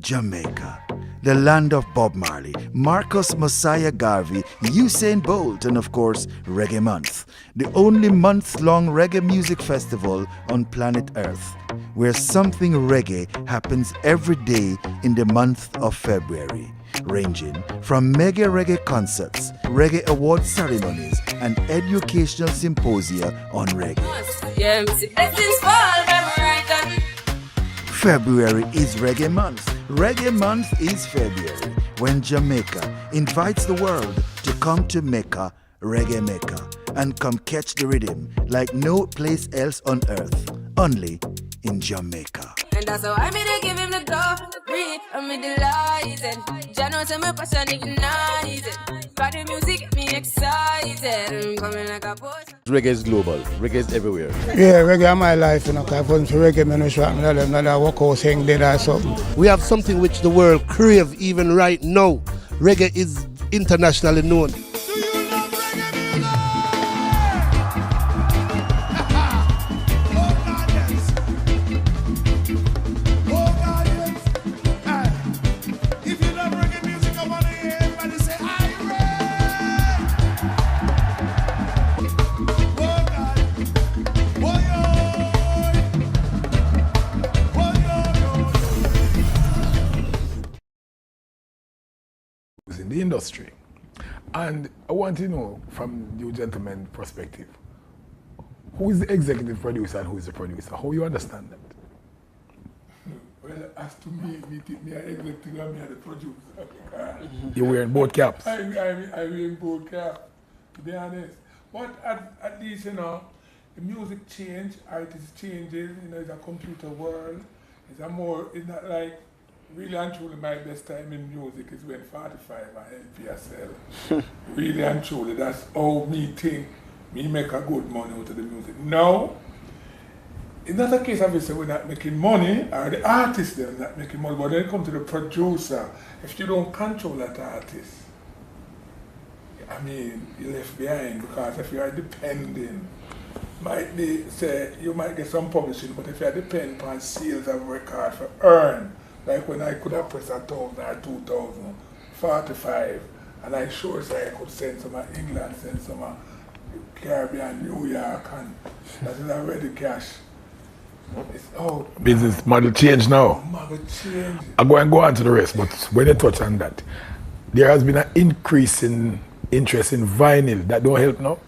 Jamaica, the land of Bob Marley, Marcus Mosiah Garvey, Usain Bolt, and of course, Reggae Month, the only month-long reggae music festival on planet Earth, where something reggae happens every day in the month of February, ranging from mega reggae concerts, reggae award ceremonies, and educational symposia on reggae. February is Reggae Month. Reggae Month is February, when Jamaica invites the world to come to Mecca, Reggae Mecca, and come catch the rhythm like no place else on earth, only in Jamaica. And that's how I made it, give him the door, breathe, I'm delighted. Jano say my passion ignited. Got the music, get me excited. I'm coming like a boss. Reggae is global, reggae is everywhere. Yeah, reggae is my life, you know, because I want to reggae, man, I walk out saying that or something. We have something which the world crave even right now. Reggae is internationally known. In the industry, and I want to know from you gentlemen perspective, who is the executive producer and who is the producer? How you understand that? Well, as to me an executive and me the producer. You're wearing both caps. I wear both caps, to be honest. But at least, you know, the music change, artists changes, you know, it's a computer world. It's not like really and truly my best time in music is when 45 and NPSL. Really and truly, that's how me think me make a good money out of the music. Now, it's not a case of it, we're not making money, or the artist they're not making money, but when it comes to the producer, if you don't control that artist, I mean, you're left behind, because if you are depending, might be, say, you might get some publishing, but if you are depending on sales of record for earn, like when I could have pressed 1,000 or 2,000, 45, and I sure say I could send some of England, send some of Caribbean, New York, and that is already cash. It's out. Business model change now. Model change. I'm going to go on to the rest, but when you touch on that, there has been an increase in interest in vinyl. That don't help now?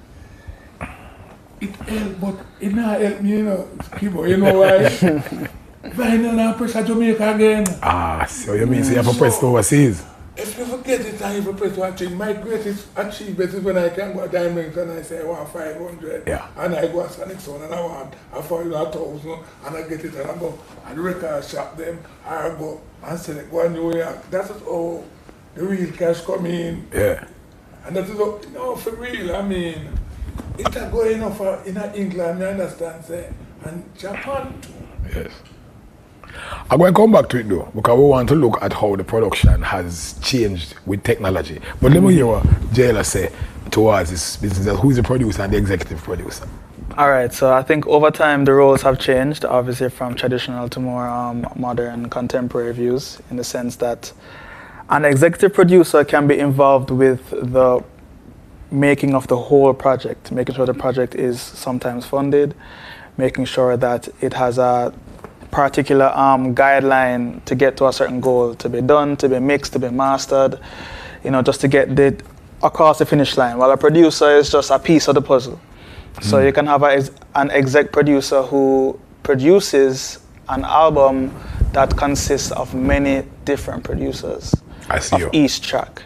It helps, but it not help me, you know, Kibo, you know why? Vinyl now press Jamaica again. Ah, so you mean so you have to press it overseas? If you forget it and you press one thing, my greatest achievement is when I can go to Diamond and I say I want 500. Yeah. And I go to Sonic Sound and I want a 1,000 and I get it and I go and the record shop them, I go and select go to New York. That is how the real cash come in. Yeah. And that is how, you know, for real, I mean, it's not going on for in England, you understand, say, and Japan too. Yes. I'm going to come back to it though, because we want to look at how the production has changed with technology. But let me hear what Jailer say towards this business. Who is the producer and the executive producer? All right, so I think over time the roles have changed, obviously from traditional to more modern contemporary views, in the sense that an executive producer can be involved with the making of the whole project, making sure the project is sometimes funded, making sure that it has a particular guideline to get to a certain goal, to be done, to be mixed, to be mastered, you know, just to get it across the finish line. While a producer is just a piece of the puzzle. So you can have an exec producer who produces an album that consists of many different producers of each track.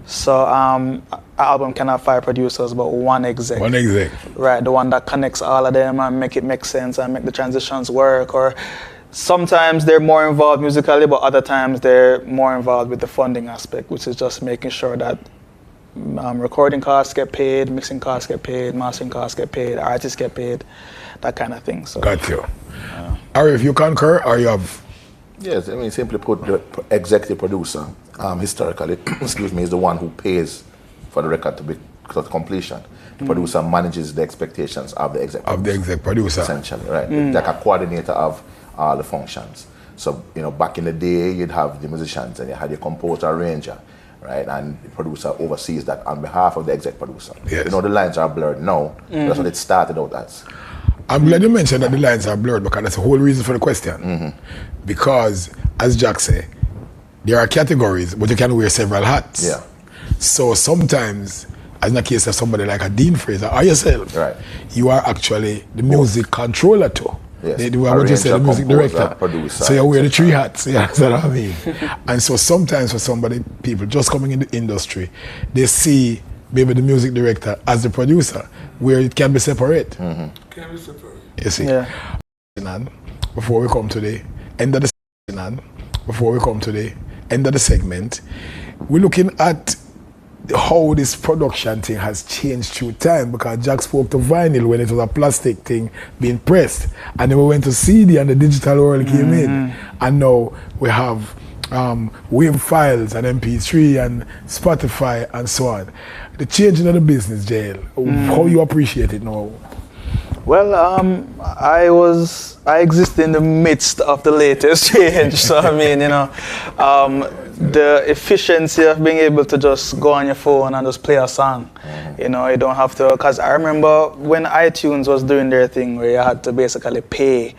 So an album can have 5 producers, but one exec. One exec. Right, the one that connects all of them and make it make sense and make the transitions work. Or sometimes they're more involved musically, but other times they're more involved with the funding aspect, which is just making sure that recording costs get paid, mixing costs get paid, mastering costs get paid, artists get paid, that kind of thing. So, got you. Ari, if you concur, or you have? Yes, I mean, simply put, the executive producer, historically, excuse me, is the one who pays for the record to be to completion. The producer manages the expectations of the exec producer. Of the exec producer. Essentially, right? Like a coordinator of all the functions. So, you know, back in the day, you'd have the musicians and you had your composer, arranger, right? And the producer oversees that on behalf of the exec producer. Yes. You know, the lines are blurred now. That's what it started out as. I'm glad you mentioned that the lines are blurred because that's the whole reason for the question. Because, as Jack said, there are categories, but you can wear several hats. Yeah. So sometimes, as in the case of somebody like a Dean Fraser or yourself, Right. you are actually the music controller too. Yes. They do what you say, the music Composer, director. producer, So you wear the etc. three hats, you understand what I mean? And so sometimes for somebody, people just coming in the industry, they see maybe the music director as the producer, where it can be separate. Can be separate. You see? Yeah. Before we come to the end of the segment, we're looking at how this production thing has changed through time, because Jack spoke to vinyl when it was a plastic thing being pressed, and then we went to CD and the digital world came in, and now we have wave files and MP3 and Spotify and so on. The changing of the business, JL, how you appreciate it now? Well, I exist in the midst of the latest change. So I mean, you know, the efficiency of being able to just go on your phone and just play a song. You know, you don't have to, because I remember when iTunes was doing their thing where you had to basically pay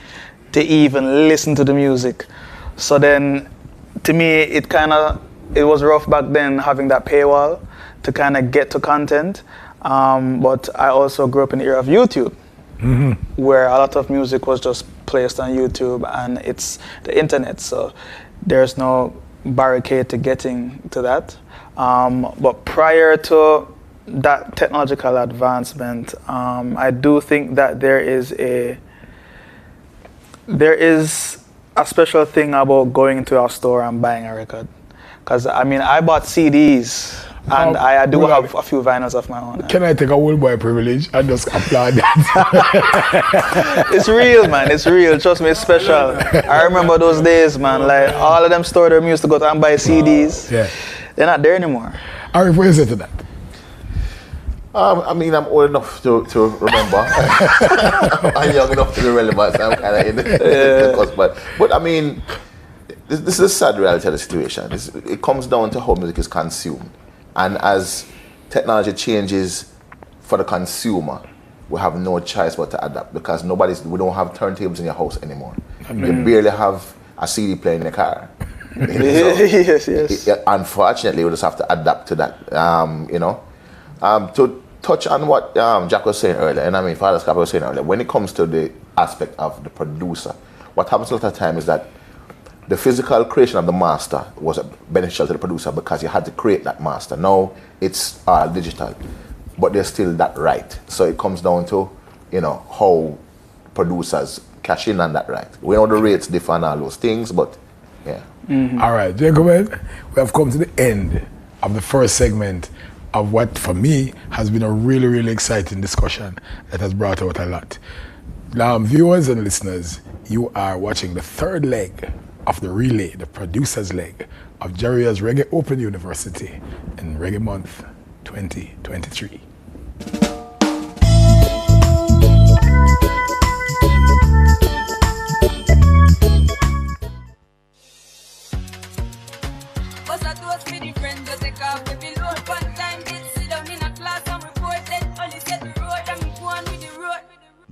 to even listen to the music. So then, to me, it was rough back then having that paywall to kind of get to content. But I also grew up in the era of YouTube. Where a lot of music was just placed on YouTube and it's the internet, so there's no barricade to getting to that. But prior to that technological advancement, I do think that there is a special thing about going to a store and buying a record. Because I mean, I bought CDs. And I do have a few vinyls of my own. Can I take a old boy privilege and just applaud that? It's real, man. It's real. Trust me, it's special. I remember those days, man. Like, all of them store them used to go and buy CDs. Yeah. They're not there anymore. Arif, what do you say to that? I mean, I'm old enough to remember. I'm young enough to be relevant. So I'm kind of in the cusp. But I mean, this is a sad reality of the situation. It comes down to how music is consumed. And as technology changes for the consumer, we have no choice but to adapt, because we don't have turntables in your house anymore. You barely have a CD player in the car. Yes. Unfortunately, we just have to adapt to that. To touch on what Jack was saying earlier, and I mean Father Scott was saying earlier, when it comes to the aspect of the producer, what happens a lot of the time is that the physical creation of the master was beneficial to the producer because you had to create that master. Now it's all digital, but there's still that right. So it comes down to, you know, how producers cash in on that right. We know the rates differ and all those things, but yeah. All right, gentlemen, we have come to the end of the first segment of what, for me, has been a really, really exciting discussion that has brought out a lot. Viewers and listeners, you are watching the third leg of the relay, the producer's leg of JARIA's Reggae Open University in Reggae Month 2023.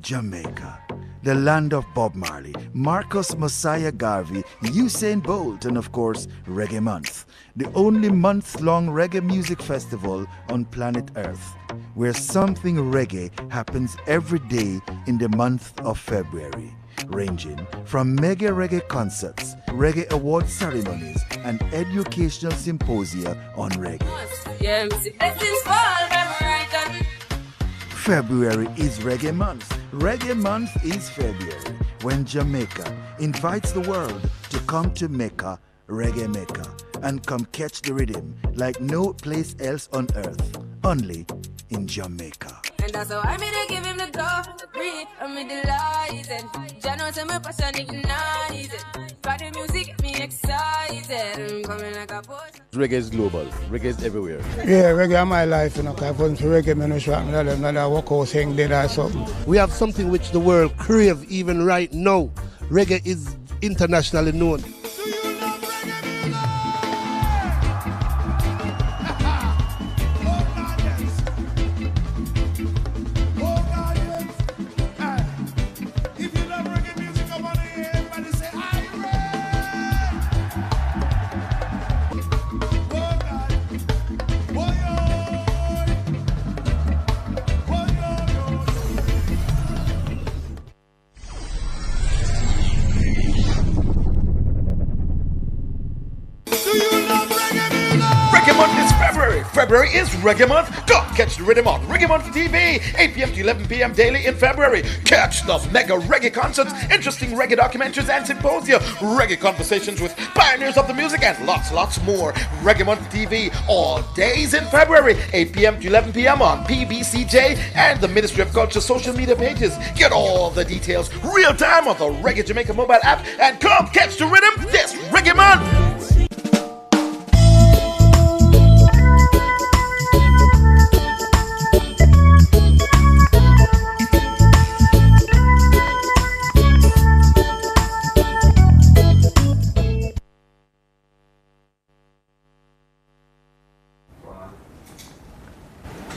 Jamaica, the land of Bob Marley, Marcus Messiah Garvey, Usain Bolt, and of course, Reggae Month, the only month-long reggae music festival on planet Earth, where something reggae happens every day in the month of February, ranging from mega reggae concerts, reggae award ceremonies, and educational symposia on reggae. February is Reggae Month. Reggae Month is February, when Jamaica invites the world to come to Mecca, Reggae Mecca, and come catch the rhythm like no place else on earth, only in Jamaica. And that's how I made to give him the go, breathe, I'm delighted. Jano say my passion ignited. Party music get me excited. I'm coming like a potion. Reggae is global. Reggae is everywhere. Yeah, reggae is my life, you know, because I for reggae, I know I walk out saying that or something. We have something which the world crave even right now. Reggae is internationally known. Reggae Month is February. February is Reggae Month. Go catch the rhythm on Reggae Month TV, 8 p.m. to 11 p.m. daily in February. Catch the mega reggae concerts, interesting reggae documentaries and symposia, reggae conversations with pioneers of the music, and lots more. Reggae Month TV all days in February, 8 p.m. to 11 p.m. on PBCJ and the Ministry of Culture social media pages. Get all the details real time on the Reggae Jamaica mobile app and come catch the rhythm this Reggae Month.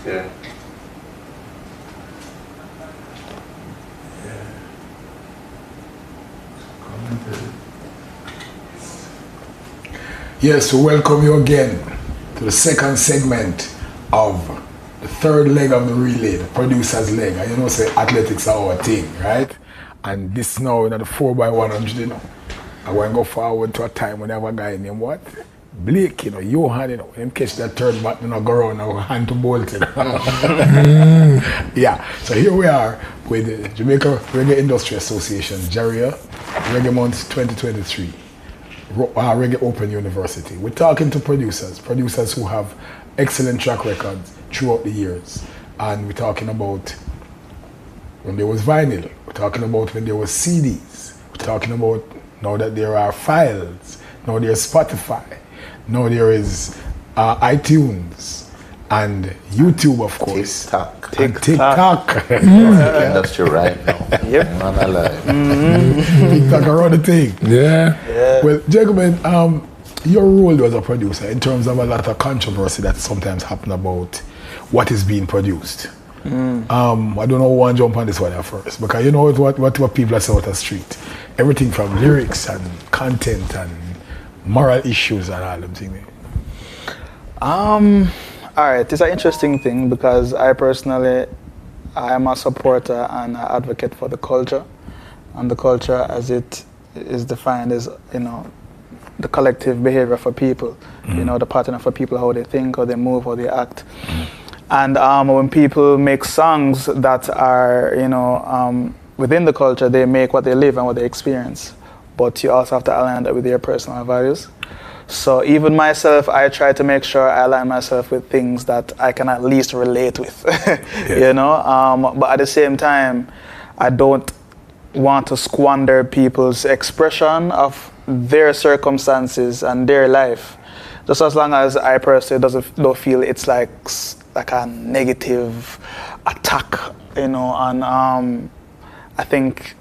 Yeah. Yes, we welcome you again to the second segment of the third leg of the relay, the producer's leg. And you know, say athletics are our thing, right? And this now, you know, the 4x100, you know, I want to go forward to a time when I have a guy named what? Blake, you know, Johan, you know, him catch that third back, you know, go around and hand to bolt, you know. Yeah, so here we are with the Jamaica Reggae Industry Association, JARIA, Reggae Month 2023, Reggae Open University. We're talking to producers who have excellent track records throughout the years. And we're talking about when there was vinyl, we're talking about when there was CDs, we're talking about now that there are files, now there's Spotify, now there is iTunes and YouTube, of course. TikTok. Industry right now. Yep. Man alive. TikTok around the thing. Yeah. Well, gentlemen, your role as a producer in terms of a lot of controversy that sometimes happen about what is being produced. I don't know who want to jump on this one at first, because you know what people are saying out the street. Everything from lyrics and content and moral issues and all them things. Alright, it's an interesting thing because I am a supporter and an advocate for the culture. And the culture as it is defined as, you know, the collective behavior for people, you know, the pattern for people, how they think, how they move, how they act. And when people make songs that are, you know, within the culture, they make what they live and what they experience. But you also have to align that with your personal values. So even myself, I try to make sure I align myself with things that I can at least relate with, you know. But at the same time, I don't want to squander people's expression of their circumstances and their life. Just as long as I personally don't feel it's like a negative attack, you know. And I think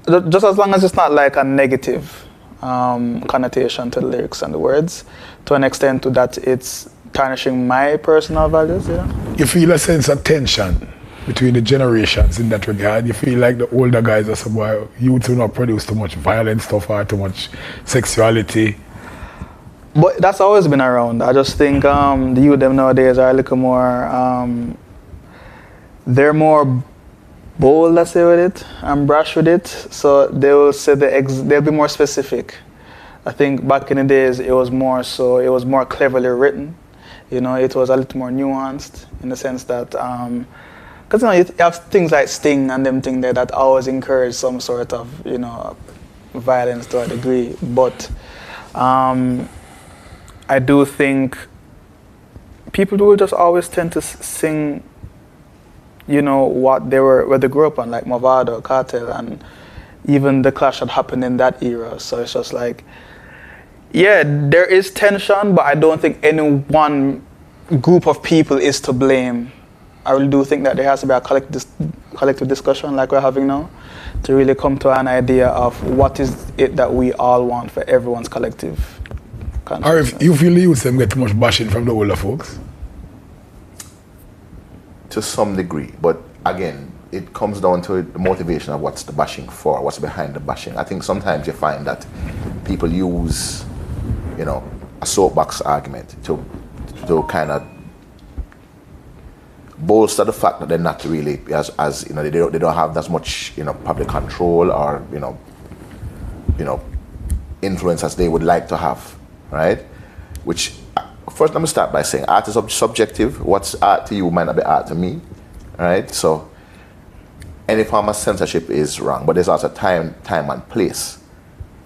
just as long as it's not like a negative connotation to the lyrics and the words, to an extent to that it's tarnishing my personal values. Yeah. You feel a sense of tension between the generations in that regard? You feel like the older guys are some boy, youth will not produce too much violent stuff or too much sexuality? But that's always been around. I just think the youth them nowadays are a little more, they're more bold, let's say, with it, and brash with it. So they will say they'll be more specific. I think back in the days it was more cleverly written. You know, it was a little more nuanced in the sense that, because you know, you have things like Sting and them things that always encourage some sort of, you know, violence to a degree. But I do think people will just always tend to sing, you know, where they grew up on, like Movado, Cartel, and even the clash that happened in that era. So it's just like, yeah, there is tension, but I don't think any one group of people is to blame. I really do think that there has to be a collective discussion like we're having now, to really come to an idea of what is it that we all want for everyone's collective. Or if you feel the youth them get too much bashing from the older folks? To some degree, but again, it comes down to the motivation of what's the bashing for, what's behind the bashing. I think sometimes you find that people use, you know, a soapbox argument to kind of bolster the fact that they're not really as you know, they don't have as much, you know, public control or you know influence as they would like to have, right? Which first let me start by saying art is subjective. What's art to you might not be art to me, right? So any form of censorship is wrong, but there's also time and place,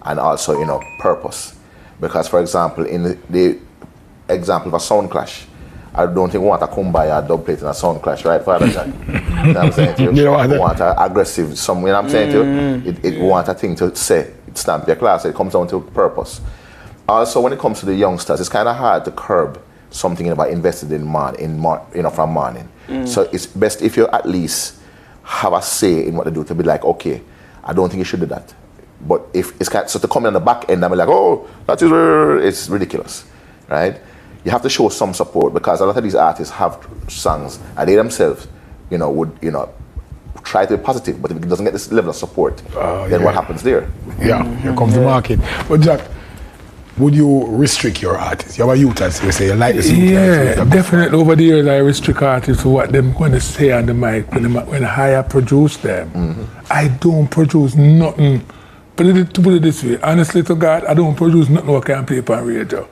and also, you know, purpose. Because for example, in the example of a sound clash, I don't think we want to come by a dub plate in a sound clash, right, Father Jack? You know what I'm saying to you? You we want an aggressive, you know what I'm saying to you? We want a thing to say, stamp your class, it comes down to purpose. Also, when it comes to the youngsters, it's kind of hard to curb something about invested in from morning. So it's best if you at least have a say in what they do, to be like, okay, I don't think you should do that. But if it's kind of, so to come in on the back end and be like, oh, that is, it's ridiculous, right? You have to show some support, because a lot of these artists have songs and they themselves, you know, would, you know, try to be positive, but if it doesn't get this level of support, then what happens there? Yeah, here comes the market. But Jack, would you restrict your artists? You have a youth as you say, you like this. Yeah, definitely. Over the years, I restrict artists to what them going to say on the mic when I produce them. I don't produce nothing. To put it this way, honestly to God, I don't produce nothing what can play on radio.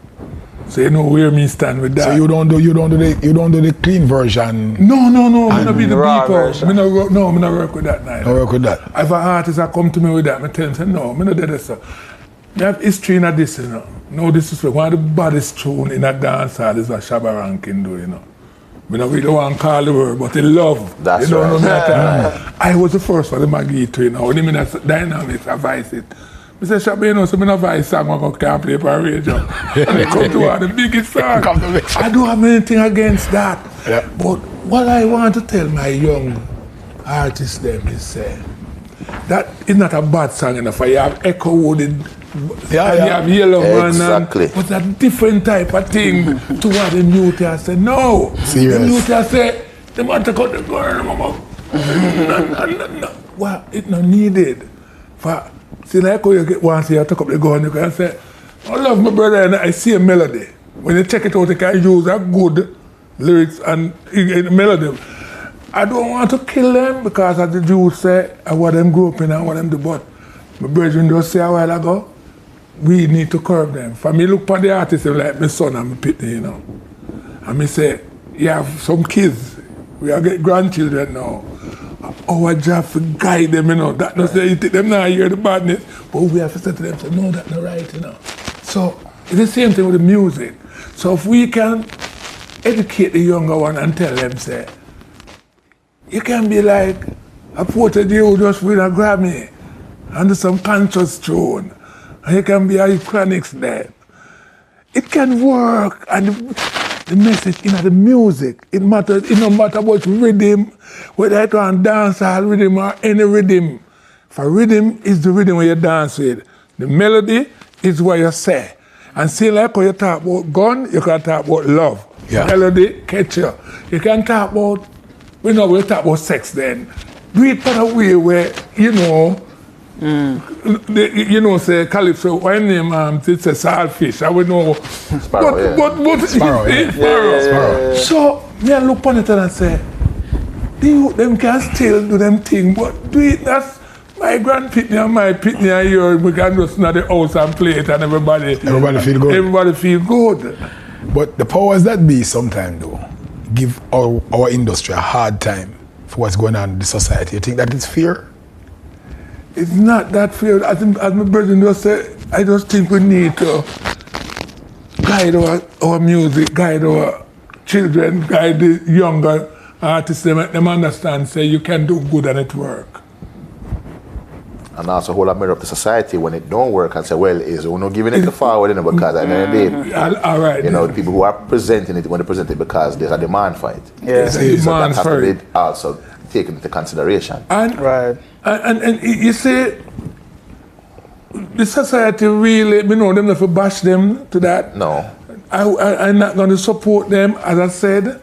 So you know where me stand with that. So you don't do the clean version. No. I don't be the people. I not work with that now. I work with that. If an artist come to me with that, I tell him, say, no, I don't do this. I have history in this, you know. No disrespect. One of the baddest tune in a dance hall is what Shabba Rankin do, you know. I don't really want to call the word, but they love. That's you right. Know me at all. I was the first for the Maggie to, you know. When I mean dynamics, I voice it. I say, Shabba, you know, so I don't voice song I can't play on radio. And they come to one of the biggest songs. I don't have anything against that. Yeah. But what I want to tell my young artists them is that is not a bad song enough. You have Echo Wooded, you have Yellow exactly. Man, but a different type of thing to what the youth have said. No, serious. The youth have said, they want to cut the gun. No. Well, it's not needed. See, like you get once you take up the gun, you can say, I love my brother and I see a melody. When you check it out, you can use a good lyrics and melody. I don't want to kill them because, as the Jews say, I want them grow up in, I want them to, but my brethren just say a while ago, we need to curb them. For me, look at the artists like my son and my pitney, you know. And me say, you have some kids, we are getting grandchildren now. Our job to guide them, you know. That doesn't say you take them now hear the badness, but we have to say to them, say, no, that's not right, you know. So it's the same thing with the music. So if we can educate the younger one and tell them, say, you can be like a portrait you just win a Grammy and some conscious tune, and you can be a Chronics there. It can work, and the message in the music, it matters. It don't matter about rhythm, whether it's on dancehall rhythm or any rhythm. For rhythm is the rhythm where you dance with. The melody is what you say. And see, like when you talk about gun, you can talk about love. Yeah. Melody catch you. You can talk about, we talk about sex then. Do it in a way where, you know, say Calypso, when name it's a saltfish, I would know. Sparrow, but Sparrow, yeah. Sparrow. So, me I look upon it and I say, them can still do them thing, but do it, that's my grand pitney and my pitney and yours, we can just not the house and play it and everybody feel good. Everybody feel good. But the powers that be sometimes though, give our industry a hard time for what's going on in the society. You think that it's fair? It's not that fair. As my brother just said, I just think we need to guide our music, guide our children, guide the younger artists, make them understand, say you can do good and it work. And also hold a mirror up to society when it don't work and say, well, is we're not giving it to forward, you know, because at the end of the day, all right, you know, the people who are presenting it want to present it because there's a demand for it. Yeah, so that has to be also taken into consideration. And, Right. And you see, the society really, you know, them not to bash them to that. No. I'm not going to support them. As I said,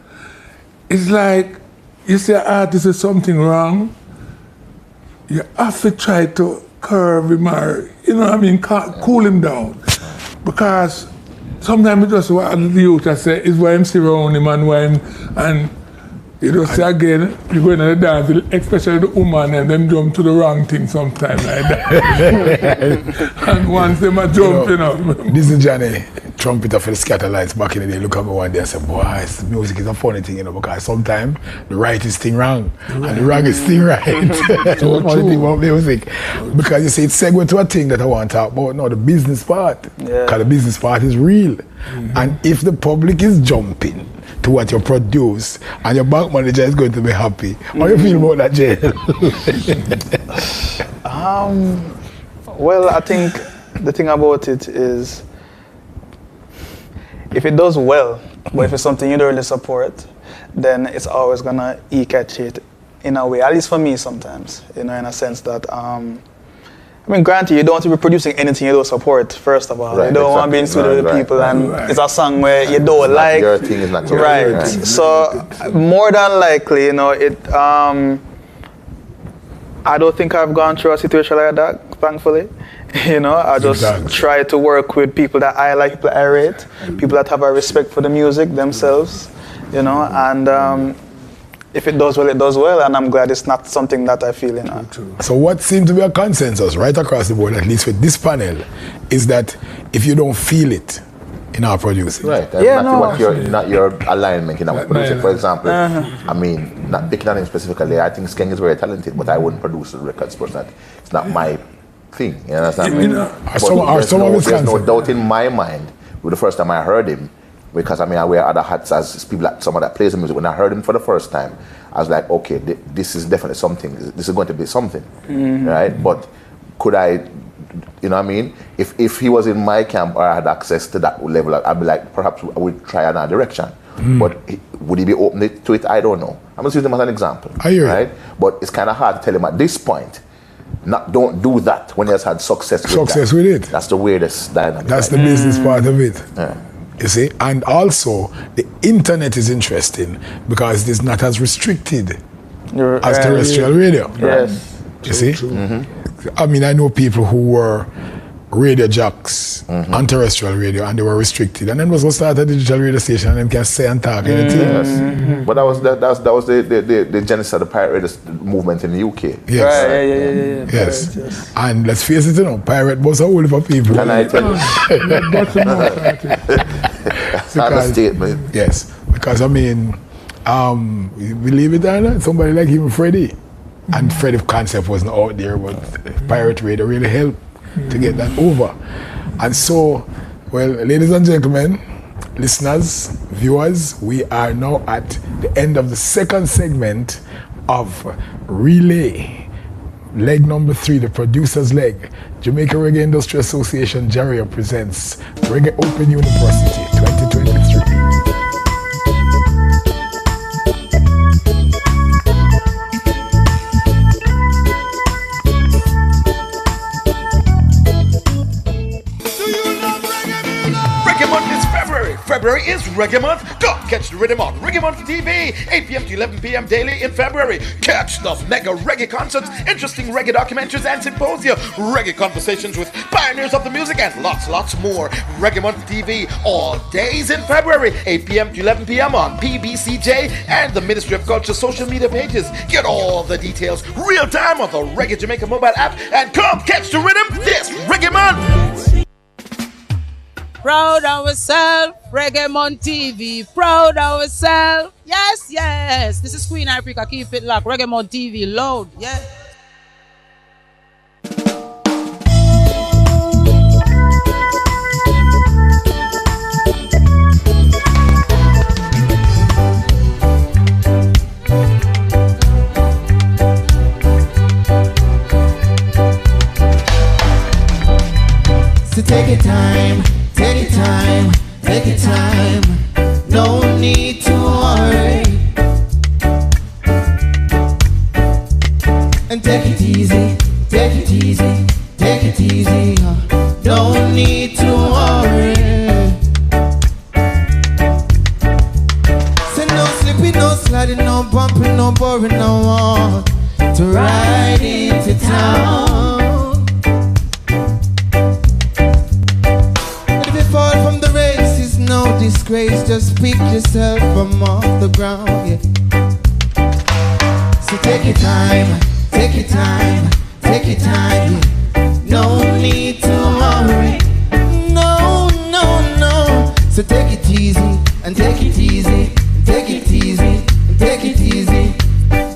it's like you say an artist is something wrong, you have to try to curve him or, you know what I mean, cool him down. Because sometimes it just what the youth I say is why I'm still around him and you know, say again, you go in the dance, especially the woman, and them jump to the wrong thing sometimes like that. And once them a jump, you know. This is Johnny, trumpeter for the Scatterlights back in the day. Look at me one day and say, boy, music is a funny thing, you know, because sometimes the right is thing wrong, and the wrong is thing right. So funny thing about music. Because you see, it's segue to a thing that I want to talk about now, the business part. Because the business part is real. And if the public is jumping to what you produce and your bank manager is going to be happy, how do you feel about that, Jay? Well, I think the thing about it is if it does well, but if it's something you don't really support, then it's always gonna eke at it in a way, at least for me sometimes, you know, in a sense that I mean, granted, you don't want to be producing anything you don't support, first of all. Right, you don't want to be in studio with people and it's a song where you don't like. Your thing is not your right. thing. So, more than likely, you know, I don't think I've gone through a situation like that, thankfully. You know, I just try to work with people that I like, people I rate, people that have a respect for the music themselves, you know, and if it does well, it does well, and I'm glad it's not something that I feel, you know. So what seems to be a consensus right across the board, at least with this panel, is that if you don't feel it, you're not producing. Right, not your alignment, you know, producing. For example, I mean, not picking on him specifically, I think Skeng is very talented, but I wouldn't produce the records personally. It's not my thing, you understand? There's no doubt in my mind with the first time I heard him, because I mean I wear other hats as people like someone that plays the music. When I heard him for the first time, I was like, okay, this is definitely something. This is going to be something, right? But could I, you know what I mean? If he was in my camp or I had access to that level, I'd be like, perhaps I would try another direction. But would he be open to it? I don't know. I'm just using him as an example, right? But it's kind of hard to tell him at this point. Don't do that when he has had success with it. That's the weirdest dynamic. That's the business part of it. You see, and also the internet is interesting because it is not as restricted as terrestrial radio. Yes. You see? I mean, I know people who were radio jocks on terrestrial radio and they were restricted, and then was going to start a digital radio station and they can say and talk anything. Yes. But that was the genesis of the pirate radio movement in the UK. Yes. Right, yes. And let's face it, you know, pirate was a whole heap of people. Can I tell you? That's not a statement. Yes, because I mean, believe it or not, somebody like even Freddie, and Freddie's concept wasn't out there, but pirate radio really helped to get that over. And so, well, ladies and gentlemen, listeners, viewers, we are now at the end of the second segment of Relay. Leg number 3, the producer's leg. Jamaica Reggae Industry Association, JARIA, presents Reggae Open University 2023. Reggae Month is February. February is Reggae Month. Go catch the rhythm on Reggae Month TV, 8 p.m. to 11 p.m. daily in February. Catch the mega reggae concerts, interesting reggae documentaries and symposia, reggae conversations with pioneers of the music, and lots more. Reggae Month TV all days in February, 8 p.m. to 11 p.m. on PBCJ and the Ministry of Culture social media pages. Get all the details real time on the Reggae Jamaica mobile app and come catch the rhythm this Reggae Month. Proud of ourselves, Reggae Month TV. Proud of ourselves. Yes. This is Queen Africa. Keep it locked. Reggae Month TV. Load. Yeah. So take your time. Take your time, no need to worry. easy, take it easy, take it easy. Don't need to worry. Say no slipping, no sliding, no bumping, no boring, no one to ride into town. And if you fall from the race, it's no disgrace. Just pick yourself from off the ground, yeah. So take your time, take your time, take your time, yeah. No need to worry. No, no, no. So take it easy and take it easy, and take it easy, and take it easy.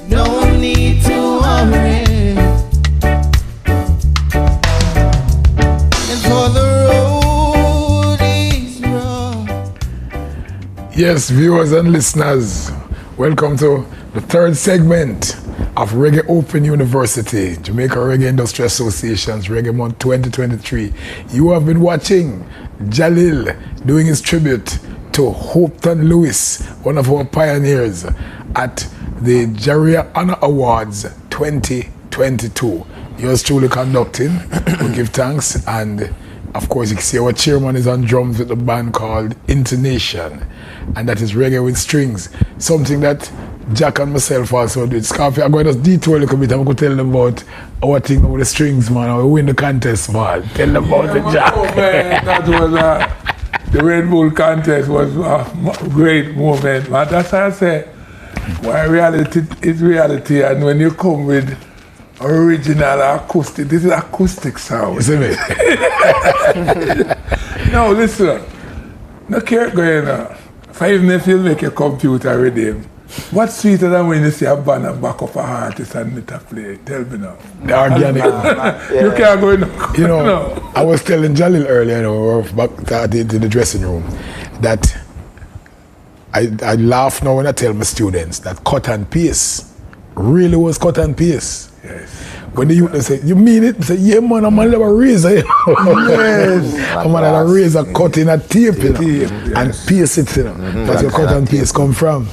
No need to worry. And for the road is rough. Yes, viewers and listeners, welcome to the third segment of Reggae Open University, Jamaica Reggae Industry Association's Reggae Month 2023. You have been watching Jalil doing his tribute to Hopeton Lewis, one of our pioneers, at the JARIA Honor Awards 2022. Yours truly conducting. We give thanks, and of course you can see our chairman is on drums with a band called Intonation, and that is reggae with strings, something that Jack and myself also did. Scarfy, I'm going to detour a little bit. I'm going to tell them about our thing with the strings, man. We win the contest, man. Tell them about it, Jack. Oh, man, that was the Red Bull contest was a great moment, man. That's how I say, why reality is reality, and when you come with original acoustic, this is acoustic sound. You see me? No, listen. No care going on. 5 minutes you'll make your computer ready. What's sweeter than when you see a band and back up a artist and let her play? Tell me now. The organic. You can't go in. You know, I was telling Jalil earlier, you know, we were back to the dressing room, that I laugh now when I tell my students that cut and paste really was cut and paste. Yes. When the youth say, you mean it? I say, yeah, man, I'm gonna have a razor. Yes. I'm gonna have a razor cutting a tape, you know, and paste it, you know. That's where cut and paste come from.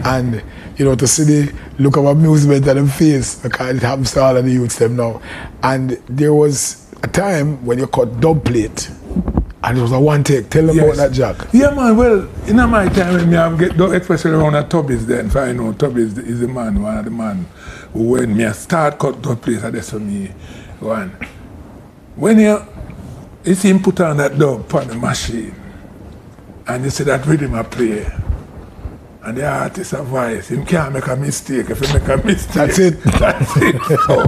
And, you know, to see the look of amusement on them face, because it happens to all of the youths them now. And there was a time when you cut dub plate, and it was a one take. Tell them about that, Jack. Yeah, man. Well, in my time when me have get, especially around the Tubbies then, for I know Tubbies is the man, one of the man who when me start cut dub plate, that's for me one. When you see him put on that dub on the machine, and you see that rhythm I play, and the artist a voice, him can't make a mistake. If he make a mistake, that's it. That's it. So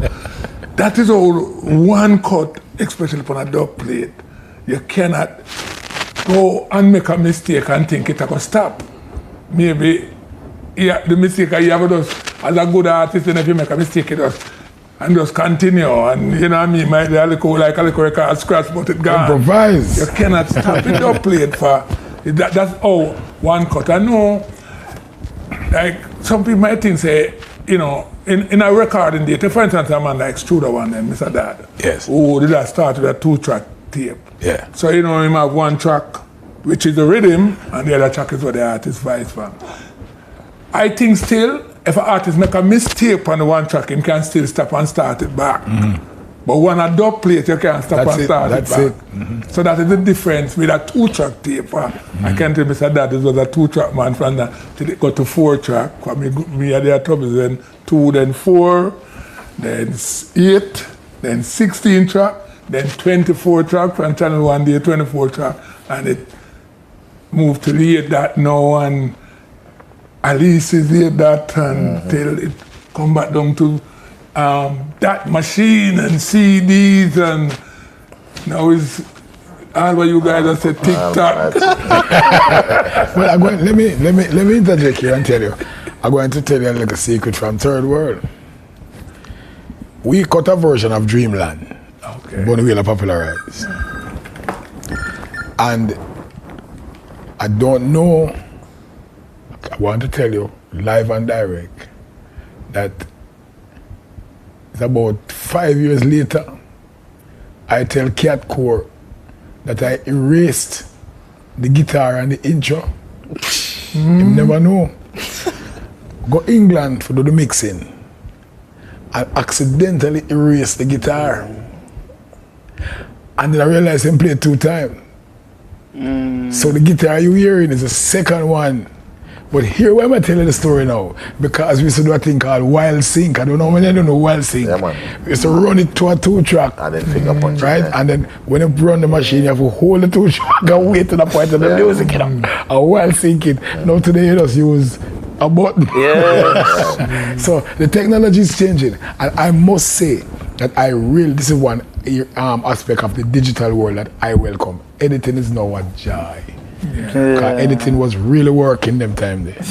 that is all one cut, especially upon a dub plate. You cannot go and make a mistake and think it's going to stop. Maybe the mistake you have to do, as a good artist, and if you make a mistake, it does, and just continue. And you know what I mean? Might be a little record scratch, but it gone. Improvise. You cannot stop it up played for. That's all one cut. I know, like, some people might think, say, you know, in a recording date, for instance, a man like Struder one, and Mr. Dad. Yes. Who did I start with a 2-track tape? Yeah. So, you know, him have one track, which is the rhythm, and the other track is what the artist vice from. I think still, if an artist make a mistake on the one track, he can still stop and start it back. Mm-hmm. But when a dub plate, you can't stop and start it back. That's it. Mm-hmm. So that is the difference with a 2-track tape. Mm-hmm. I can't tell Mr. Dad, this was a 2-track man from that till it got to 4-track. For me and the troubles, then 2, then 4, then 8, then 16 track. Then 24 track from Channel 1 day, 24 track, and it moved to the 8 that now, and Alice is 8 that until it come back down to that machine and CDs, and now it's all what you guys have said TikTok. Well, let me interject here and tell you. I'm going to tell you like a secret from Third World. We cut a version of Dreamland. Okay. Bonnie Wheeler popularized. And I don't know, I want to tell you, live and direct, that it's about 5 years later, I tell Cat Core that I erased the guitar and the intro. You never know. Go England for do the mixing. and accidentally erased the guitar. And then I realized him played 2 times. So the guitar you hearing is the second one. But here, why am I telling the story now? Because we used to do a thing called wild sync. I don't know when you don't know wild sync. Yeah, man. We used to run it to a 2-track. And then finger punch. Right? And then when you run the machine, you have to hold the 2-track and wait to the point of the music, you know. And wild sync it. Now today you just use a button. Yeah. So the technology is changing. And I must say that this is one aspect of the digital world that I welcome. Editing is now a joy. Because editing was really working them time there.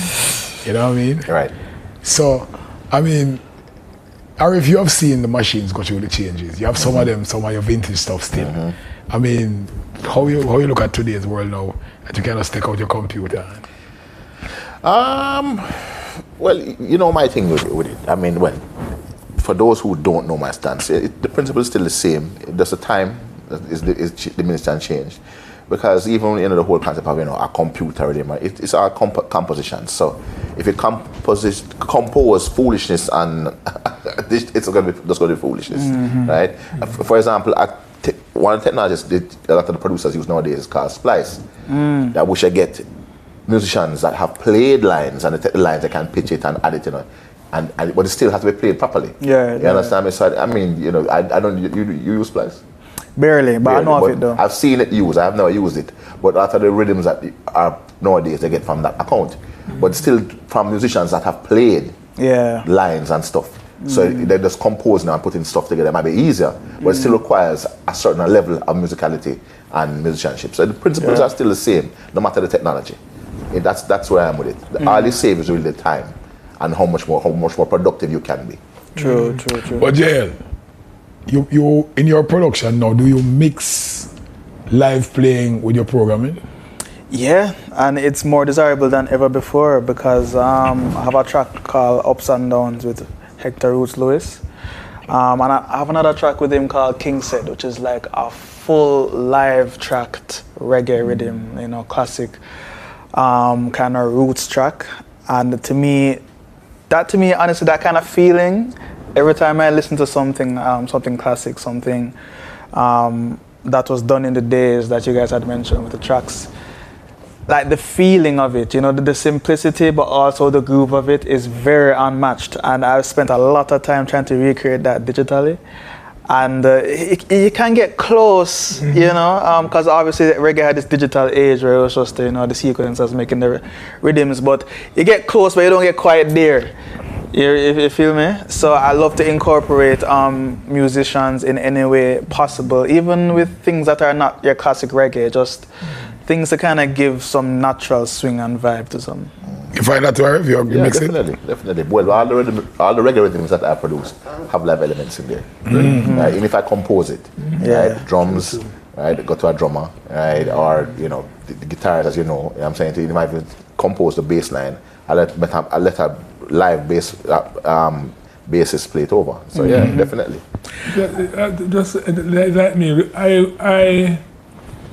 You know what I mean? Right. So, I mean, or if you have seen the machines go through the changes, you have some of your vintage stuff still. I mean, how you look at today's world now that you cannot take out your computer? Well, you know my thing with it. I mean, well, for those who don't know my stance, the principle is still the same. Just the time is diminished and changed. Because even the whole concept of a computer rhythm, it's our composition. So if you compose foolishness, and it's going to be foolishness, right? For example, one of the technologies that a lot of the producers use nowadays is called splice. That we should get musicians that have played lines, and the lines they can pitch it and add it, but it still has to be played properly. Yeah. You understand me? So I mean, I don't. You use splice? Barely, but I know of it though. I've seen it used. I have never used it. But after the rhythms that are nowadays, they get from that account. But still from musicians that have played lines and stuff. So they just compose now and putting stuff together. It might be easier, but it still requires a certain level of musicality and musicianship. So the principles are still the same, no matter the technology. That's where I am with it. All you save is really the time and how much more productive you can be. True. But JL, you in your production now, do you mix live playing with your programming? Yeah, and it's more desirable than ever before because I have a track called Ups and Downs with Hector Roots Lewis. And I have another track with him called King Said, which is like a full live tracked reggae rhythm, classic kind of roots track. And to me, honestly, that kind of feeling, every time I listen to something classic, something that was done in the days that you guys had mentioned with the tracks, like the feeling of it, the simplicity, but also the groove of it is very unmatched. And I've spent a lot of time trying to recreate that digitally. And you can get close, because obviously reggae had this digital age where it was just, the sequencers making the rhythms, but you get close, but you don't get quite there. You feel me? So I love to incorporate musicians in any way possible, even with things that are not your classic reggae, just things to kind of give some natural swing and vibe to some. You find that where you mix definitely. Well, all the reggae rhythms that I produce have live elements in there. Right? Even if I compose it, right? Drums, right? Go to a drummer, right? Or the guitars, as you know I'm saying, you might even compose the bass line. I let a live bassist play it over. So definitely. Just like me, I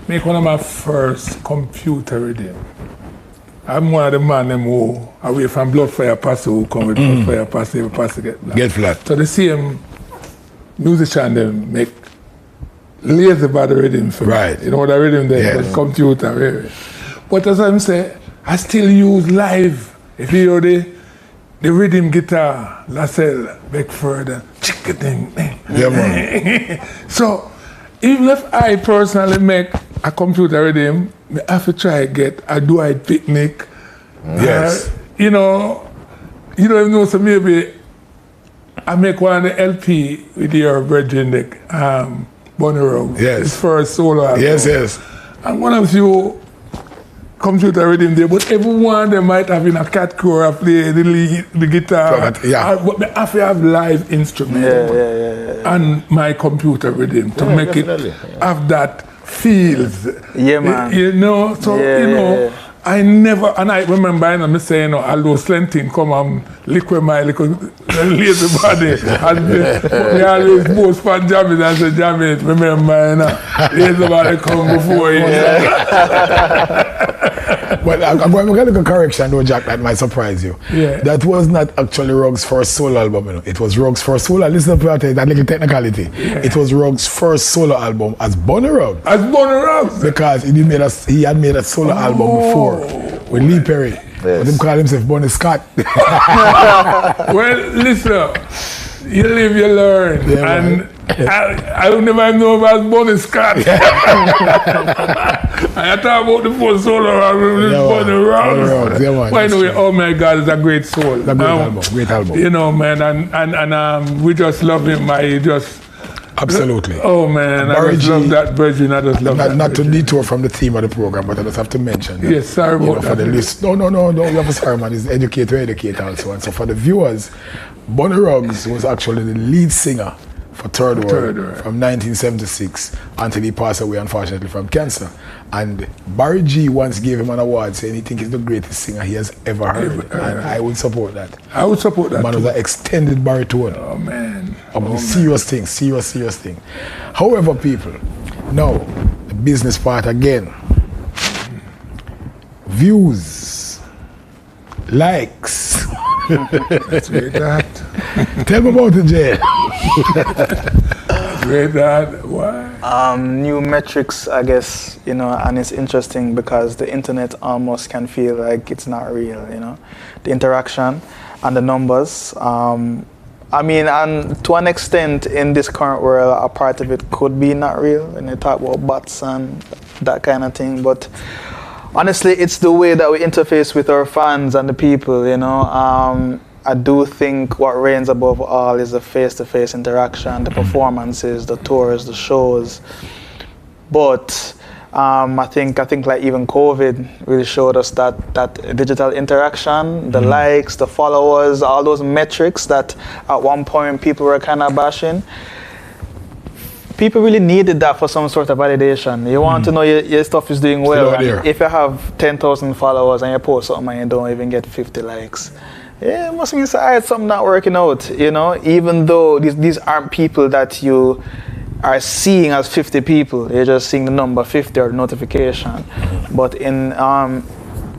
make one of my first computer rhythm. I'm one of the men who away from Blood Fire Pass who come with Blood Fire Pass, every pass get flat. So the same musician them make lazy bad rhythm for me. You know what the rhythm there, the computer. Really. But as I'm saying, I still use live. If you hear the rhythm guitar, Lassell, Beckford, chick-a-ding, So even if I personally make a computer rhythm, I have to try to get a Dwight Picnic. Yes. You don't even know, so maybe I make one of the LP with your brethren, Bonnie Rose. Yes. His first solo album. Yes. And one of you computer rhythm there, but everyone they might have in a cat core play the guitar. But they have to have live instruments and my computer rhythm to make it have that feels. Yeah, man. I never, and I remember I'm saying, although Slenting come and lick with my little lazy body, and we always post for jamming and say, jam it, remember, lazy body come before you. But I'm going to make a little correction though, Jack, that might surprise you. Yeah. That was not actually Ruggs' first solo album, you know. It was Ruggs' first solo. Listen to that little technicality. Yeah. It was Ruggs' first solo album as Bunny Ruggs. As Bunny Ruggs? Because he had made a solo album before with Lee Perry. Yes. But him call himself Bunny Scott. Well, listen, you live, you learn. Yeah, and I would never know about Bunny Scott. I talk about the first solo album with Bunny Ruggs. But anyway, oh my God, it's a great soul. It's a great album. You know, man, and we just love him. Absolutely. Oh man, I just love that version. I just love that. Not to detour from the theme of the program, but I just have to mention that. Yes, sorry about for that. the list. No, you have to sorry, man. It's educate to educate also. And so for the viewers, Bunny Ruggs was actually the lead singer for Third World from 1976 until he passed away, unfortunately, from cancer. And Barry G once gave him an award saying he thinks he's the greatest singer he has ever heard. And I would support that. I would support that. Man was an extended baritone. Oh man. Serious thing. However, people, now the business part again. Views, likes. That's great, that. Tell me about it, Jay. Great, that. Why? New metrics, I guess, you know, and it's interesting because the internet almost can feel like it's not real, you know. The interaction and the numbers. I mean, and to an extent, in this current world, a part of it could be not real, when they talk about bots and that kind of thing. But honestly, it's the way that we interface with our fans and the people, you know. I do think what reigns above all is the face-to-face interaction, the performances, the tours, the shows. But I think like even COVID really showed us that digital interaction, the likes, the followers, all those metrics that at one point people were kind of bashing. People really needed that for some sort of validation. You want to know your stuff is doing well. And if you have 10,000 followers and you post something and you don't even get 50 likes, yeah, it must mean something not working out, you know, even though these aren't people that you are seeing as 50 people. You're just seeing the number 50 or the notification. But in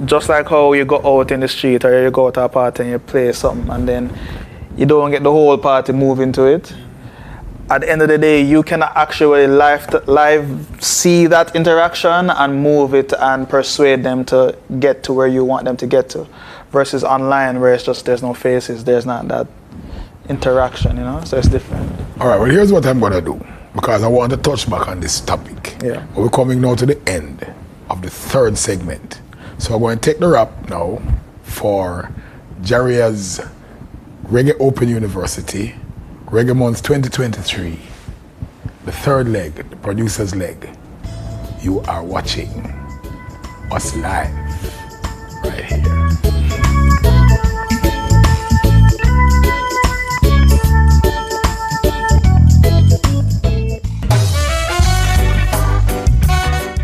just like how you go out in the street or you go to a party and you play something and then you don't get the whole party moving to it. At the end of the day, you can actually live see that interaction and move it and persuade them to get to where you want them to get to, versus online where it's just there's no faces, there's not that interaction, you know, so it's different. All right, well, here's what I'm going to do, because I want to touch back on this topic. Yeah. But we're coming now to the end of the third segment. So I'm going to take the wrap now for JARIA's Reggae Open University, Reggae Month 2023, the third leg, the producer's leg. You are watching us live right here.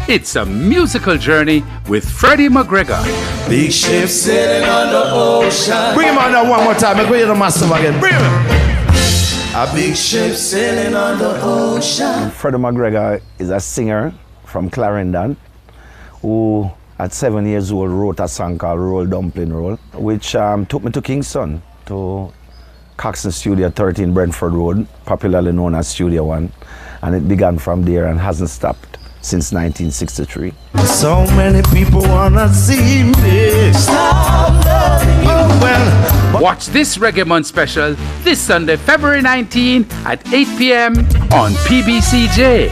It's a musical journey with Freddie McGregor. Big ship sailing on the ocean. Bring him on now one more time. Make we hear the massive again. Bring him. A big ship sailing on the ocean. Freddie McGregor is a singer from Clarendon who at 7 years old wrote a song called Roll Dumpling Roll, which took me to Kingston, to Coxon Studio 13 Brentford Road, popularly known as Studio 1, and it began from there and hasn't stopped since 1963. So many people wanna see me stop loving you. Oh, well. Watch this Reggae Month special this Sunday, February 19 at 8 p.m. on PBCJ.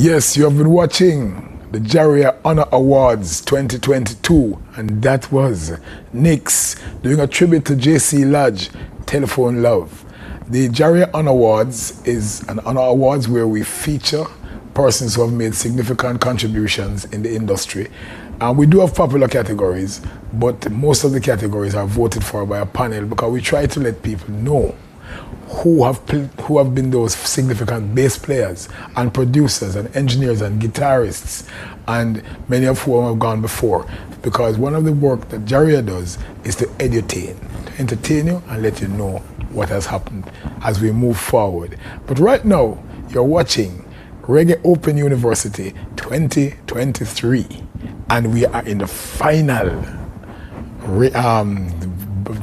Yes, you have been watching the JARIA Honor Awards 2022, and that was Nix doing a tribute to JC Lodge, Telephone Love. The JARIA Honor Awards is an honor awards where we feature persons who have made significant contributions in the industry. And we do have popular categories, but most of the categories are voted for by a panel because we try to let people know who have been those significant bass players and producers and engineers and guitarists, and many of whom have gone before. Because one of the work that JARIA does is to entertain you and let you know what has happened as we move forward. But right now, you're watching Reggae Open University 2023, and we are in the final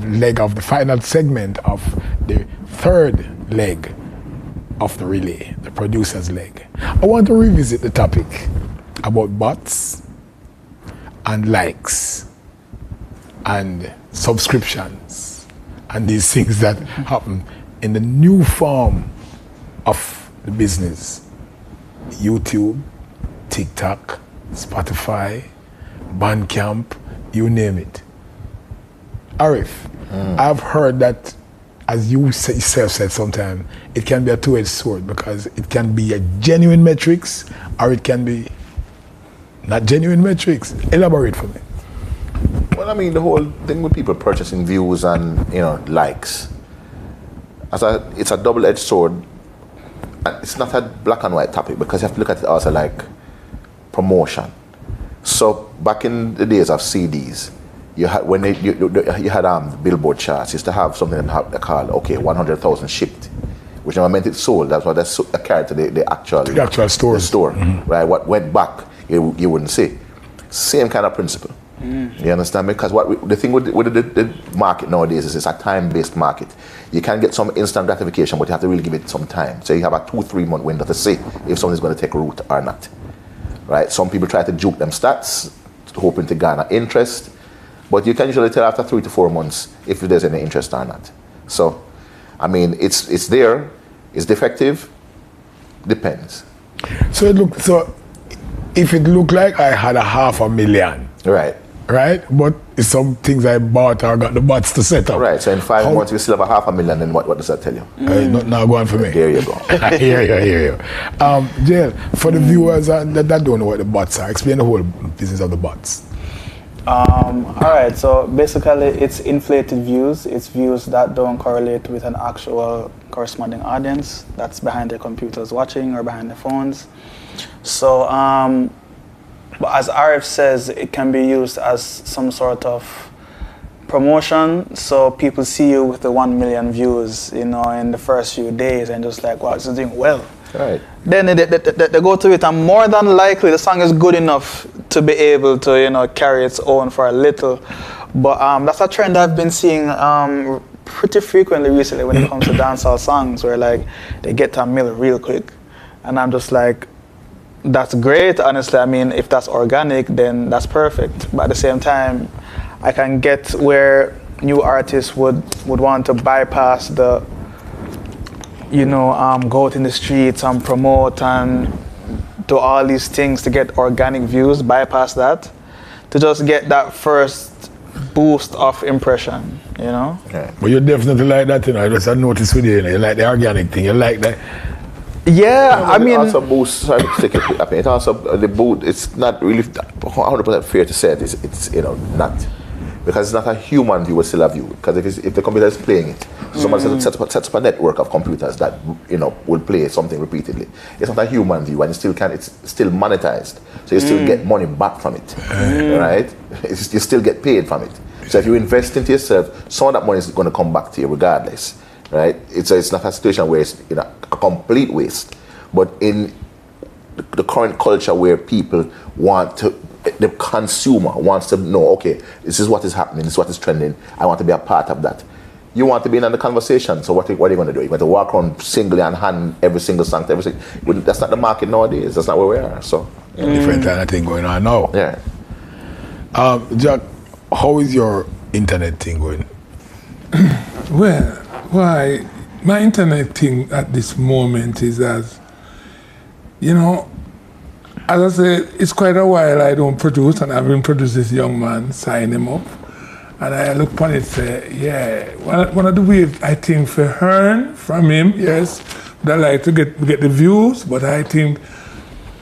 leg of the final segment of the third leg of the relay, the producer's leg. I want to revisit the topic about bots and likes and subscriptions and these things that happen in the new form of the business. YouTube, TikTok, Spotify, Bandcamp, you name it. Arif, I've heard that, as you yourself said sometime, it can be a two-edged sword because it can be a genuine metrics or it can be not genuine metrics. Elaborate for me. Well, I mean, the whole thing with people purchasing views and, likes, it's a double-edged sword. It's not a black and white topic because you have to look at it also like promotion. So back in the days of CDs, you had Billboard charts, used to have something they call 100,000 shipped, which never meant it sold. That's what they carried to the actual store. Mm-hmm. Right? What went back, you wouldn't see. Same kind of principle. You understand me? Because the thing with the market nowadays is it's a time-based market. You can get some instant gratification, but you have to really give it some time. So you have a 2-3 month window to see if something's going to take root or not. Right? Some people try to juke them stats, hoping to garner interest, but you can usually tell after 3 to 4 months if there's any interest or not. So, I mean, it's there, it's defective, depends. So if it looked like I had 500,000, right? But it's some things I bought or got the bots to set up. Right, so in 5 months you still have 500,000, then what does that tell you? Not now going for me. There you go. I hear you. Jail, for the viewers that don't know what the bots are, explain the whole business of the bots. Alright, so basically it's inflated views. It's views that don't correlate with an actual corresponding audience that's behind their computers watching or behind their phones. So, but as Arif says, it can be used as some sort of promotion. So people see you with the 1 million views, in the first few days and just like, wow, this is doing well. Right. Then they go to it, and more than likely the song is good enough to be able to carry its own for a little. But that's a trend I've been seeing pretty frequently recently when it comes to dancehall songs, where like they get to 1 million real quick, and I'm just like, that's great. Honestly, I mean, if that's organic, then that's perfect. But at the same time, I can get where new artists would want to bypass the go out in the streets and promote and do all these things to get organic views, bypass that, to just get that first boost of impression, Okay. But you definitely like that, I just noticed with you, you like the organic thing, you like that. Yeah, I mean... It also boosts, it also, the boot, it's not really 100% fair to say it's not. Because it's not a human view, it's still a view. Because if the computer is playing it, someone sets up a network of computers that will play something repeatedly. It's not a human view, and it's still monetized. So you still get money back from it, right? You still get paid from it. So if you invest into yourself, some of that money is going to come back to you regardless, right? It's not a situation where it's a complete waste. But in the current culture where people want to, the consumer wants to know, okay, this is what is happening, this is what is trending, I want to be a part of that. You want to be in the conversation, so what are you going to do? You're going to walk around singly and hand every single song to everything. That's not the market nowadays, that's not where we are. So different kind of thing going on now. Yeah. Jack, how is your internet thing going? Well, my internet thing at this moment is as, As I said, it's quite a while I don't produce, and I've been produced this young man, sign him up. And I look upon it and say, yeah, one of the ways I think for earn from him, yes, I like to get the views, but I think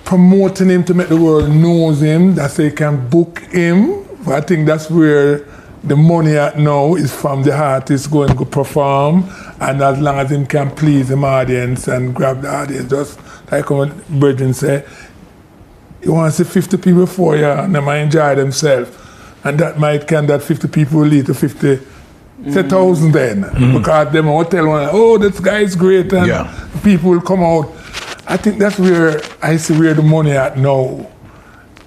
promoting him to make the world knows him, that they can book him. But I think that's where the money at now is from the artist going to perform, and as long as him can please the audience and grab the audience, just like what Bridget said, you want to see 50 people for you and they might enjoy themselves. And that 50 people lead to 50,000 then. Because them will tell one, oh, this guy is great, and people will come out. I think that's where I see where the money at now.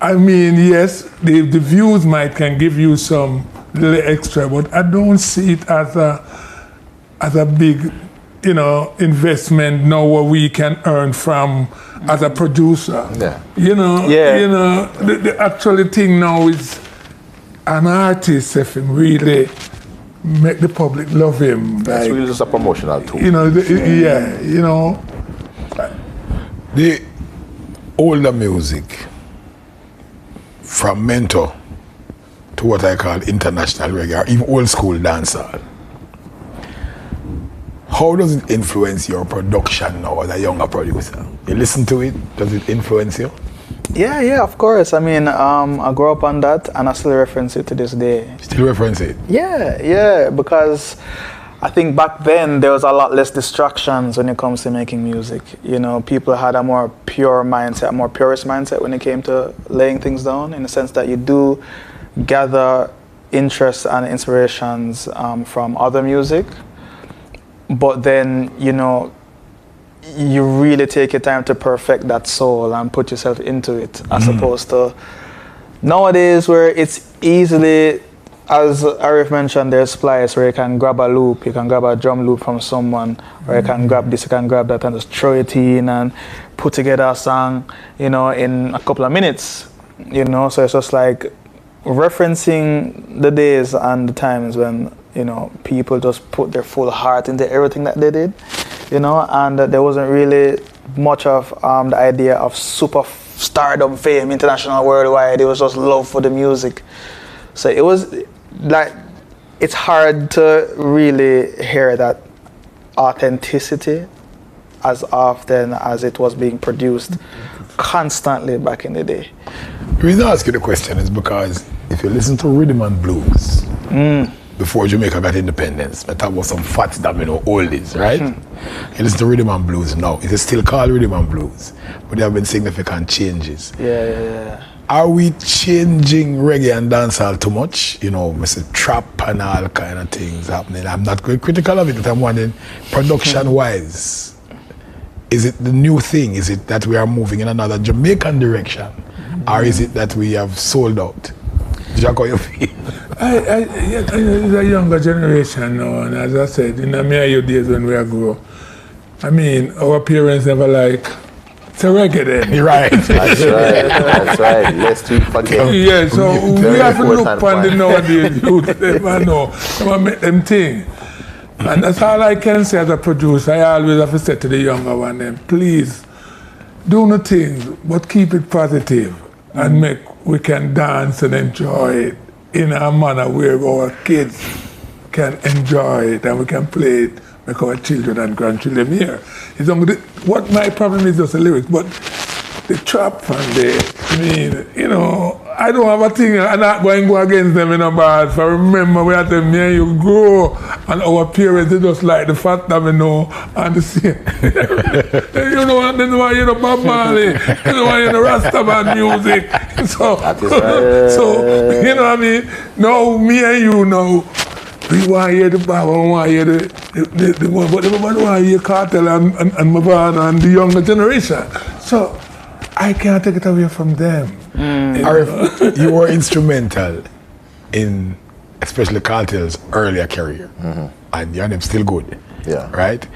I mean, yes, the views can give you some little extra, but I don't see it as a big, investment now what we can earn from as a producer. Yeah. The actual thing now is an artist, if him really make the public love him. It's really just a promotional tool. The older music, from Mentor to what I call international reggae, or even old school dancehall, how does it influence your production now as a younger producer? You listen to it, does it influence you? Yeah, of course. I mean, I grew up on that and I still reference it to this day. Still reference it? Yeah, because I think back then there was a lot less distractions when it comes to making music. People had a more pure mindset, a more purist mindset when it came to laying things down, in the sense that you do gather interests and inspirations from other music, but then, you really take your time to perfect that soul and put yourself into it, as opposed to nowadays where it's easily, as Arif mentioned, there's splice where you can grab a loop, you can grab a drum loop from someone, or you can grab this, you can grab that, and just throw it in and put together a song, in a couple of minutes, so it's just like referencing the days and the times when, people just put their full heart into everything that they did, and there wasn't really much of the idea of super stardom, fame, international, worldwide. It was just love for the music. So it was like, it's hard to really hear that authenticity as often as it was being produced constantly back in the day. The reason I ask you the question is because if you listen to rhythm and blues, before Jamaica got independence, I talk about some fats that oldies, right? You listen to rhythm and blues now. It is still called rhythm and blues, but there have been significant changes. Yeah. Are we changing reggae and dancehall too much? Mr. Trap and all kind of things happening. I'm not going critical of it, but I'm wondering, production-wise, is it the new thing? Is it that we are moving in another Jamaican direction? Or is it that we have sold out? Jack, how you feel? It's a younger generation now, and as I said, in the days when we grew, I mean, our parents never it's a reggae then. You're right. That's right. Lest we forget. Yeah, so we have to look on the nowadays youth. They never know. They make them think. And that's all I can say as a producer. I always have to say to the younger one, then, please, do no things, but keep it positive and we can dance and enjoy it in a manner where our kids can enjoy it and we can play it, make our children and grandchildren hear. What my problem is just the lyrics, but the trap and I don't have a thing, I'm not going to go against them but I remember we had to me and you grow, and our parents, they just like the fact that we know and the same. They don't want to hear the Bob Marley, they don't want to hear the Rastaman music. So, that is right. So, you know what I mean? Now, me and you know, we want to hear the Bob, we want to hear the one, but everybody want to hear Cartel and Mavana and the younger generation. So, I can't take it away from them. Arif, you were instrumental in especially Cartel's earlier career, and your name's still good. Yeah. Right?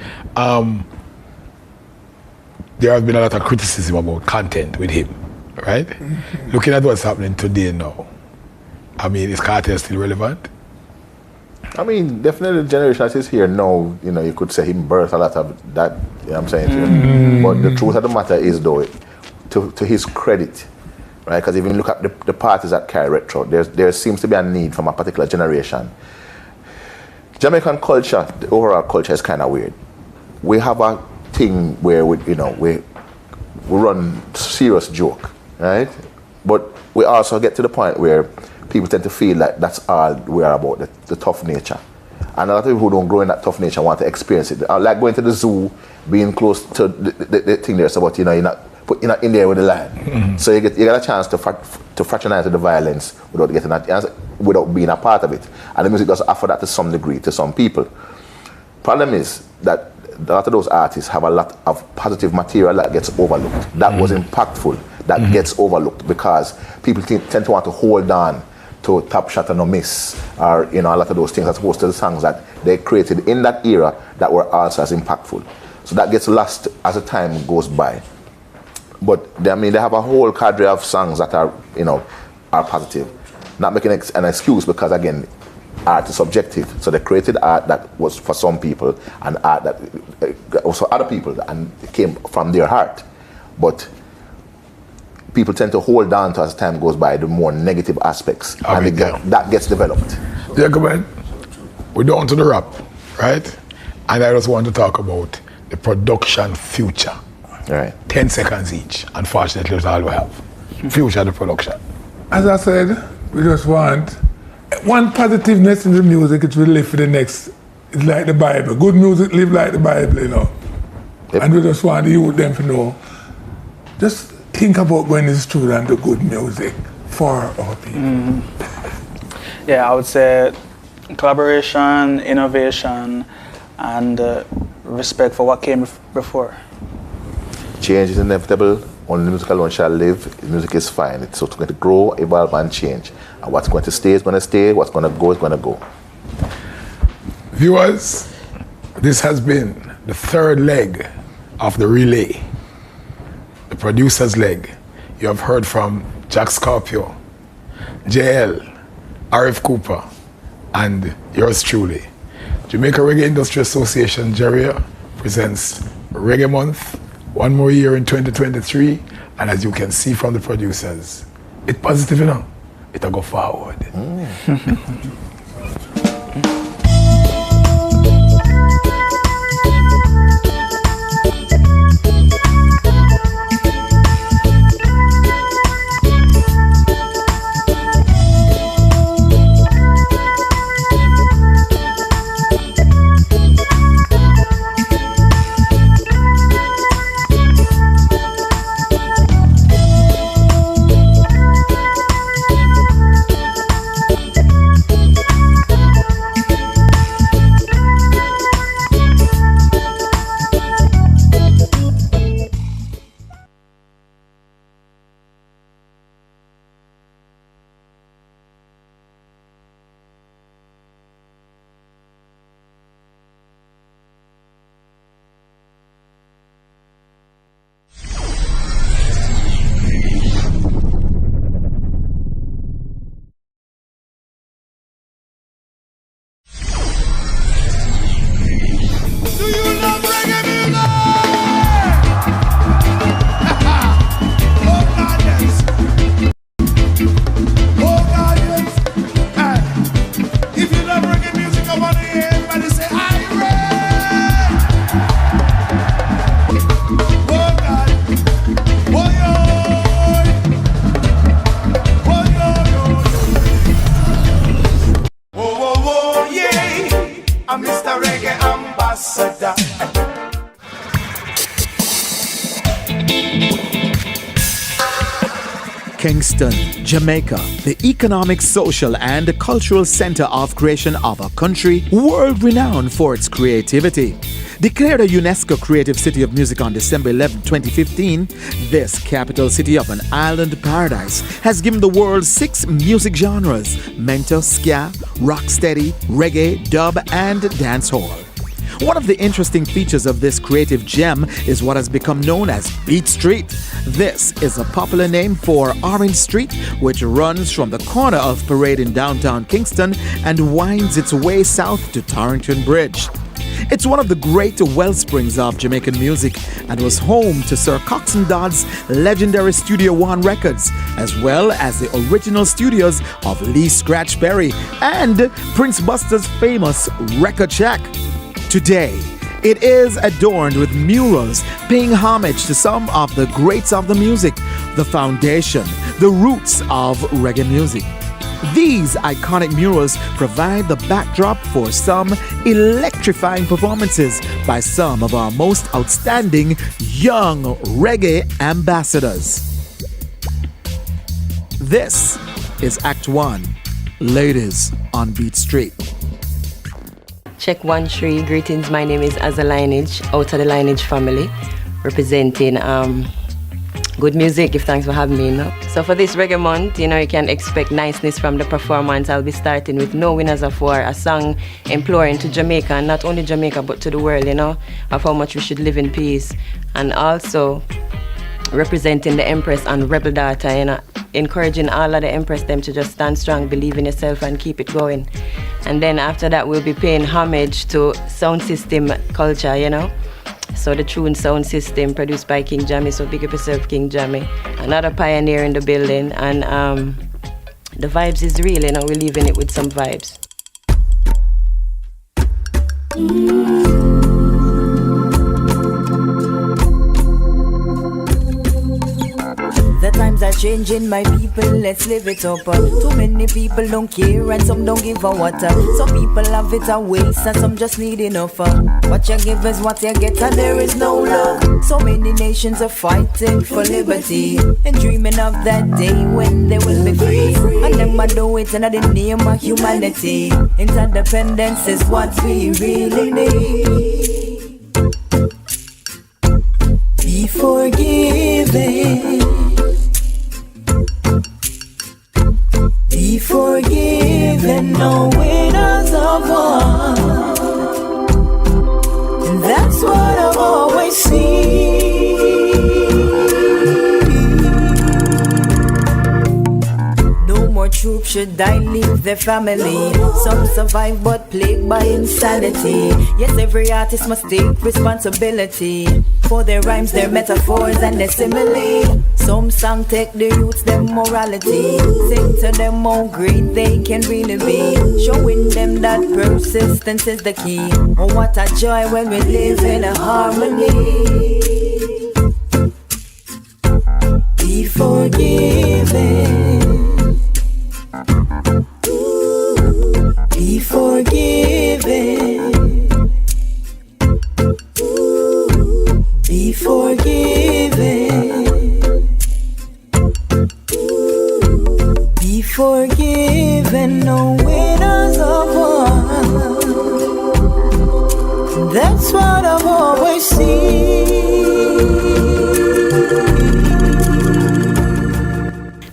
There has been a lot of criticism about content with him, right? Looking at what's happening today now, I mean, is Cartel still relevant? I mean, definitely the generation that is here now, you could say him birthed a lot of that, you know what I'm saying to you? But the truth of the matter is, though, to his credit, right? Because if you look at the parties that carry retro, there seems to be a need from a particular generation. Jamaican culture, the overall culture is kind of weird. We have a thing where we run serious joke, right? But we also get to the point where people tend to feel like that's all we are about, the tough nature. And a lot of people who don't grow in that tough nature want to experience it. Like going to the zoo, being close to the thing there, so but you're not in there with the lion. Mm-hmm. So you get a chance to fraternize with the violence without being a part of it. And the music does offer that to some degree to some people. Problem is that a lot of those artists have a lot of positive material that gets overlooked. That was impactful, that gets overlooked because people tend to want to hold on to Top Shot and No Miss, or a lot of those things, as opposed to the songs that they created in that era that were also as impactful. So that gets lost as the time goes by. But they have a whole cadre of songs that are positive. Not making an excuse, because again, art is subjective. So they created art that was for some people and art that was for other people, and it came from their heart. But people tend to hold on to, as time goes by, the more negative aspects, that gets developed. Yeah, come on. We're down to the rap, right? And I just want to talk about the production future. Right. 10 seconds each. Unfortunately, that's all we have. Future of the production. As I said, we just want one positiveness in the music, it will live for the next. It's like the Bible. Good music live like the Bible, Yep. And we just want the youth them to know. Just think about going to the studio and do good music for our people. Yeah, I would say collaboration, innovation, and respect for what came before. Change is inevitable. Only the music alone shall live. The music is fine. It's going to grow, evolve, and change. And what's going to stay is going to stay. What's going to go is going to go. Viewers, this has been the third leg of the relay, the producer's leg. You have heard from Jack Scorpio, JL, RF Cooper, and yours truly. Jamaica Reggae Industry Association, JARIA, presents Reggae Month, one more year in 2023, and as you can see from the producers, it's positive, it'll go forward. Kingston, Jamaica, the economic, social, and cultural center of creation of a country world-renowned for its creativity. Declared a UNESCO Creative City of Music on December 11, 2015, this capital city of an island paradise has given the world 6 music genres: mento, ska, rocksteady, reggae, dub, and dancehall. One of the interesting features of this creative gem is what has become known as Beat Street. This is a popular name for Orange Street, which runs from the corner of Parade in downtown Kingston and winds its way south to Torrington Bridge. It's one of the great wellsprings of Jamaican music and was home to Sir Coxsone Dodd's legendary Studio One records, as well as the original studios of Lee Scratch Perry and Prince Buster's famous Record Shack. Today, it is adorned with murals paying homage to some of the greats of the music, the foundation, the roots of reggae music. These iconic murals provide the backdrop for some electrifying performances by some of our most outstanding young reggae ambassadors. This is Act 1, Ladies on Beat Street. Check 1-3. Greetings, my name is Azza Lineage, out of the Lineage family, representing good music. Give thanks for having me. So for this reggae month, you can expect niceness from the performance. I'll be starting with No Winners of War, a song imploring to Jamaica, and not only Jamaica but to the world, of how much we should live in peace. And also representing the Empress and Rebel Daughter, encouraging all of the Empress them to just stand strong, believe in yourself and keep it going. And then after that, we'll be paying homage to sound system culture, So the Tune Sound System produced by King Jammy, so big up yourself, King Jammy. Another pioneer in the building, and the vibes is real, we're leaving it with some vibes. The times are changing, my people, let's live it up. Too many people don't care and some don't give a what. Some people have it a waste and some just need enough. What you give is what you get and there is no love. So many nations are fighting for liberty and dreaming of that day when they will be free. And them I do it in the name of humanity. Interdependence is what we really need. Be forgiving. Be forgiven, no winners of war. And that's what I've always seen. No more troops should die, leave their family. Some survive but plagued by insanity. Yes, every artist must take responsibility for their rhymes, their metaphors and their simile. Some song take the roots, their morality. Sing to them how great they can really be. Showing them that persistence is the key. Oh, what a joy when we live in a harmony. Be forgiven. Be forgiven. Be forgiven. Be forgiven, no winners of war. That's what I've always seen.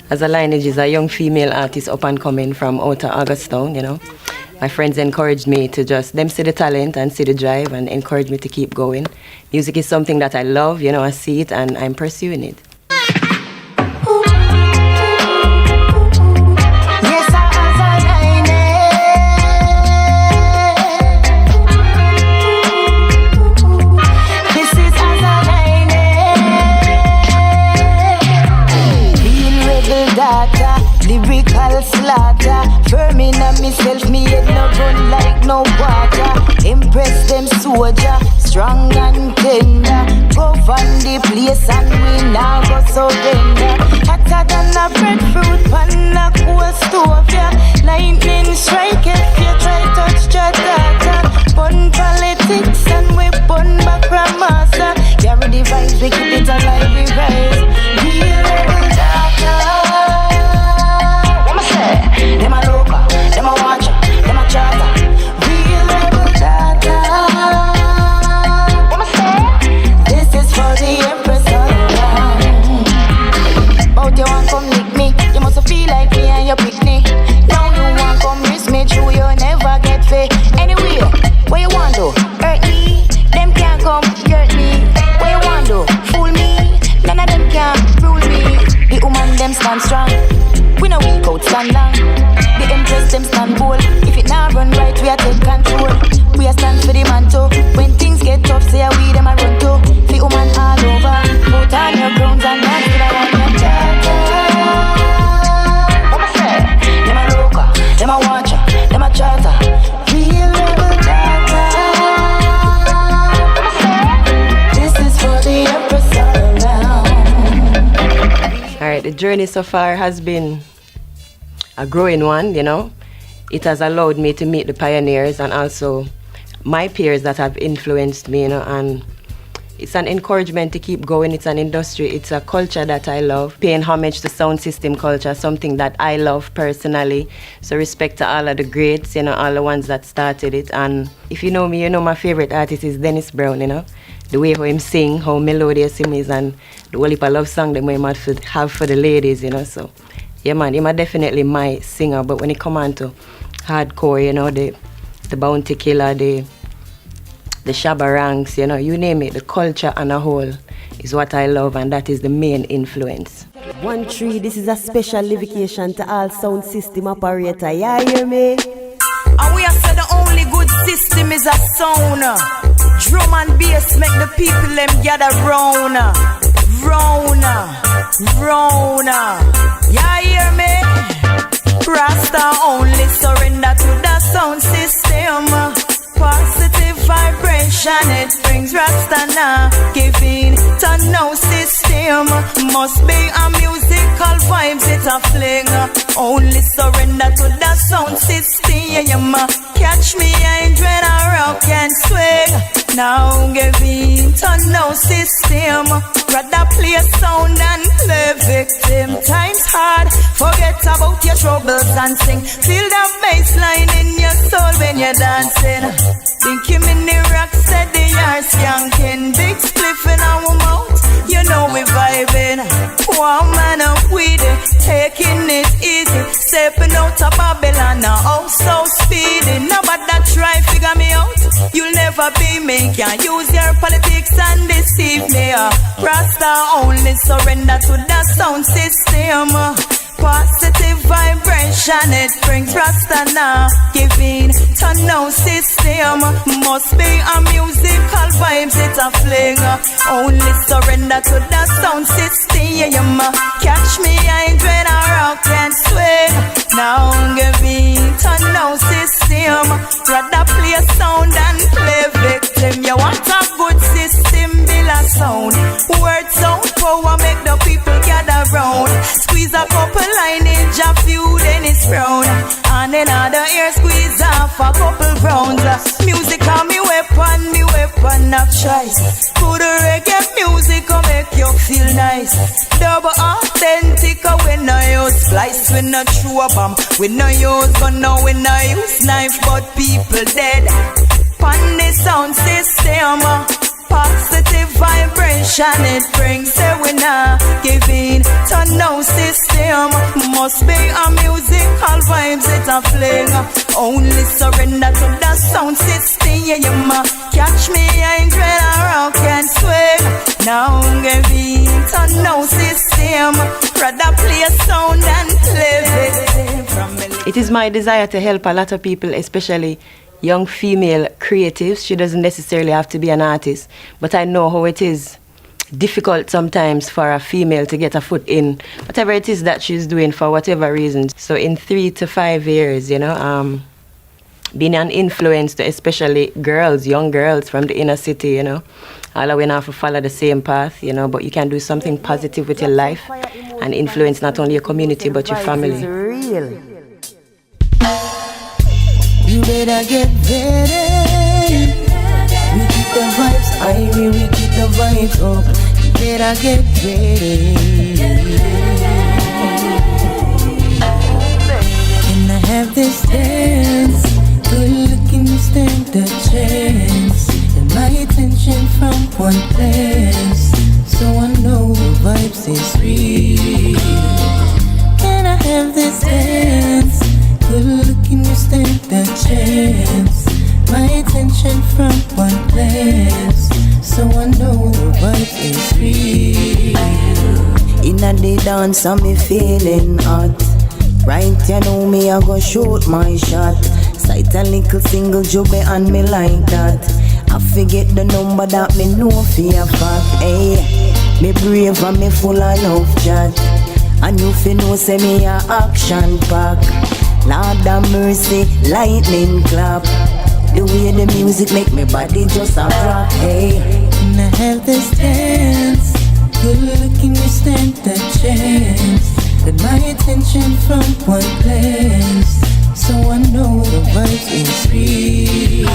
Azza Lineage is a young female artist up and coming from outer Augustown, My friends encouraged me to them see the talent and see the drive and encourage me to keep going. Music is something that I love, I see it and I'm pursuing it. Lyrical slaughter, firm in on myself, me head no run like no water. Impress them soldier, strong and tender. Govern the place and we now go surrender. Hotter than a breadfruit pan a cool stove, yeah. Lightning strike if you try touch your data. Bun politics and we bun back from master. Carry the vibes, we keep it alive, we rise. Real rebel data. Them a local, them a watcher, them a chatter. Real rebel data. What I say? This is for the Empress all around. Bout you want come lick me, you must feel like me and you pick me. Now you want come risk me, true you never get fit. Anyway, what you want do? Hurt me, them can't come hurt me. What you want do? Fool me, none of them can rule me. The woman them stand strong. We no weak out, stand long. The Empress them stand bold. If it not run right, we are take control. We are stand for the man too. the journey so far has been a growing one, you know. It has allowed me to meet the pioneers and also my peers that have influenced me, you know, and it's an encouragement to keep going. It's an industry, it's a culture that I love. Paying homage to sound system culture, something that I love personally. So respect to all of the greats, you know, all the ones that started it. And if you know me, you know my favorite artist is Dennis Brown, you know. The way how him sing, how melodious him is, and the whole heap of love song that he might have for the ladies, you know. So yeah man, he's definitely my singer, but when it come on to hardcore, you know, the Bounty Killer, the Shabba Ranks, you know, you name it, the culture on a whole is what I love, and that is the main influence. 1 3, this is a special livication to all sound system operator, yeah, hear me? And we have said the only good system is a sound. Drum and bass make the people them gather round. Yeah, hear me? Rasta only surrender to the sound system. Positive vibration, it brings Rasta now. Giving to no system. Must be a musical vibes, it a fling. Only surrender to the sound system. Catch me and when I rock and swing. Now giving to no system. Rather play sound and play victim. Times hard, forget about your troubles and sing. Feel that bass line in your soul when you're dancing. Think him in the rock, said they are skanking. Big spliff in our mouth, you know we vibing. One man up with it, taking it easy. Stepping out of Babylon, now oh so speedy. Nobody try figure me out, you'll never be me. Can't use your politics and deceive me. Rasta only surrender to the sound system. Positive vibration, it brings Rasta now. Giving to no system. Must be a musical vibes, it a fling. Only surrender to the sound system. Catch me and when I rock and swing. Now giving to no system. Rather play sound and play victim. You want a good system, build a sound. Word sound power make the people gather round. Squeeze a couple lineage a few, then it's brown. And another ear squeeze off a couple rounds. Music on me weapon of choice. Good reggae music will make you feel nice. Double authentic, we no use splice, we no chew a bomb. We no use gun, no, we no use knife, but people dead. Pan the sound system. Positive vibration, it brings a winner. Giving to no system. Must be a musical vibes, it a fling. Only surrender to the sound system. Catch me and when I rock and swing. Now giving to no system. Rather play sound and play victim. It is my desire to help a lot of people, especially young female creatives. She doesn't necessarily have to be an artist, but I know how it is difficult sometimes for a female to get a foot in whatever it is that she's doing for whatever reasons. So in 3 to 5 years, you know, being an influence to especially girls, young girls from the inner city, you know, all of we have to follow the same path, you know, but you can do something positive with your life and influence not only your community but your family. You better get ready. We keep the vibes high, we keep the vibes up. You better get ready. Can I have this dance? Good looking, you stand the chance. And my attention from one place, so I know the vibes is real. Can I have this dance? Good looking, you stand the chance. My attention from one place, so I know the vibe is real. Inna the dance, I'm feeling hot. Right, you know me, I go shoot my shot. Sight a little single jubby on me like that. I forget the number that me know for a fact. Hey, me brave and me full of love chat. And you fi know say me a action pack. Lord have mercy, lightning clap. The way the music make me body just a rock. Hey, can I have this dance? Good looking, you stand a chance. Got my attention from one glance, so I know the vibe is real.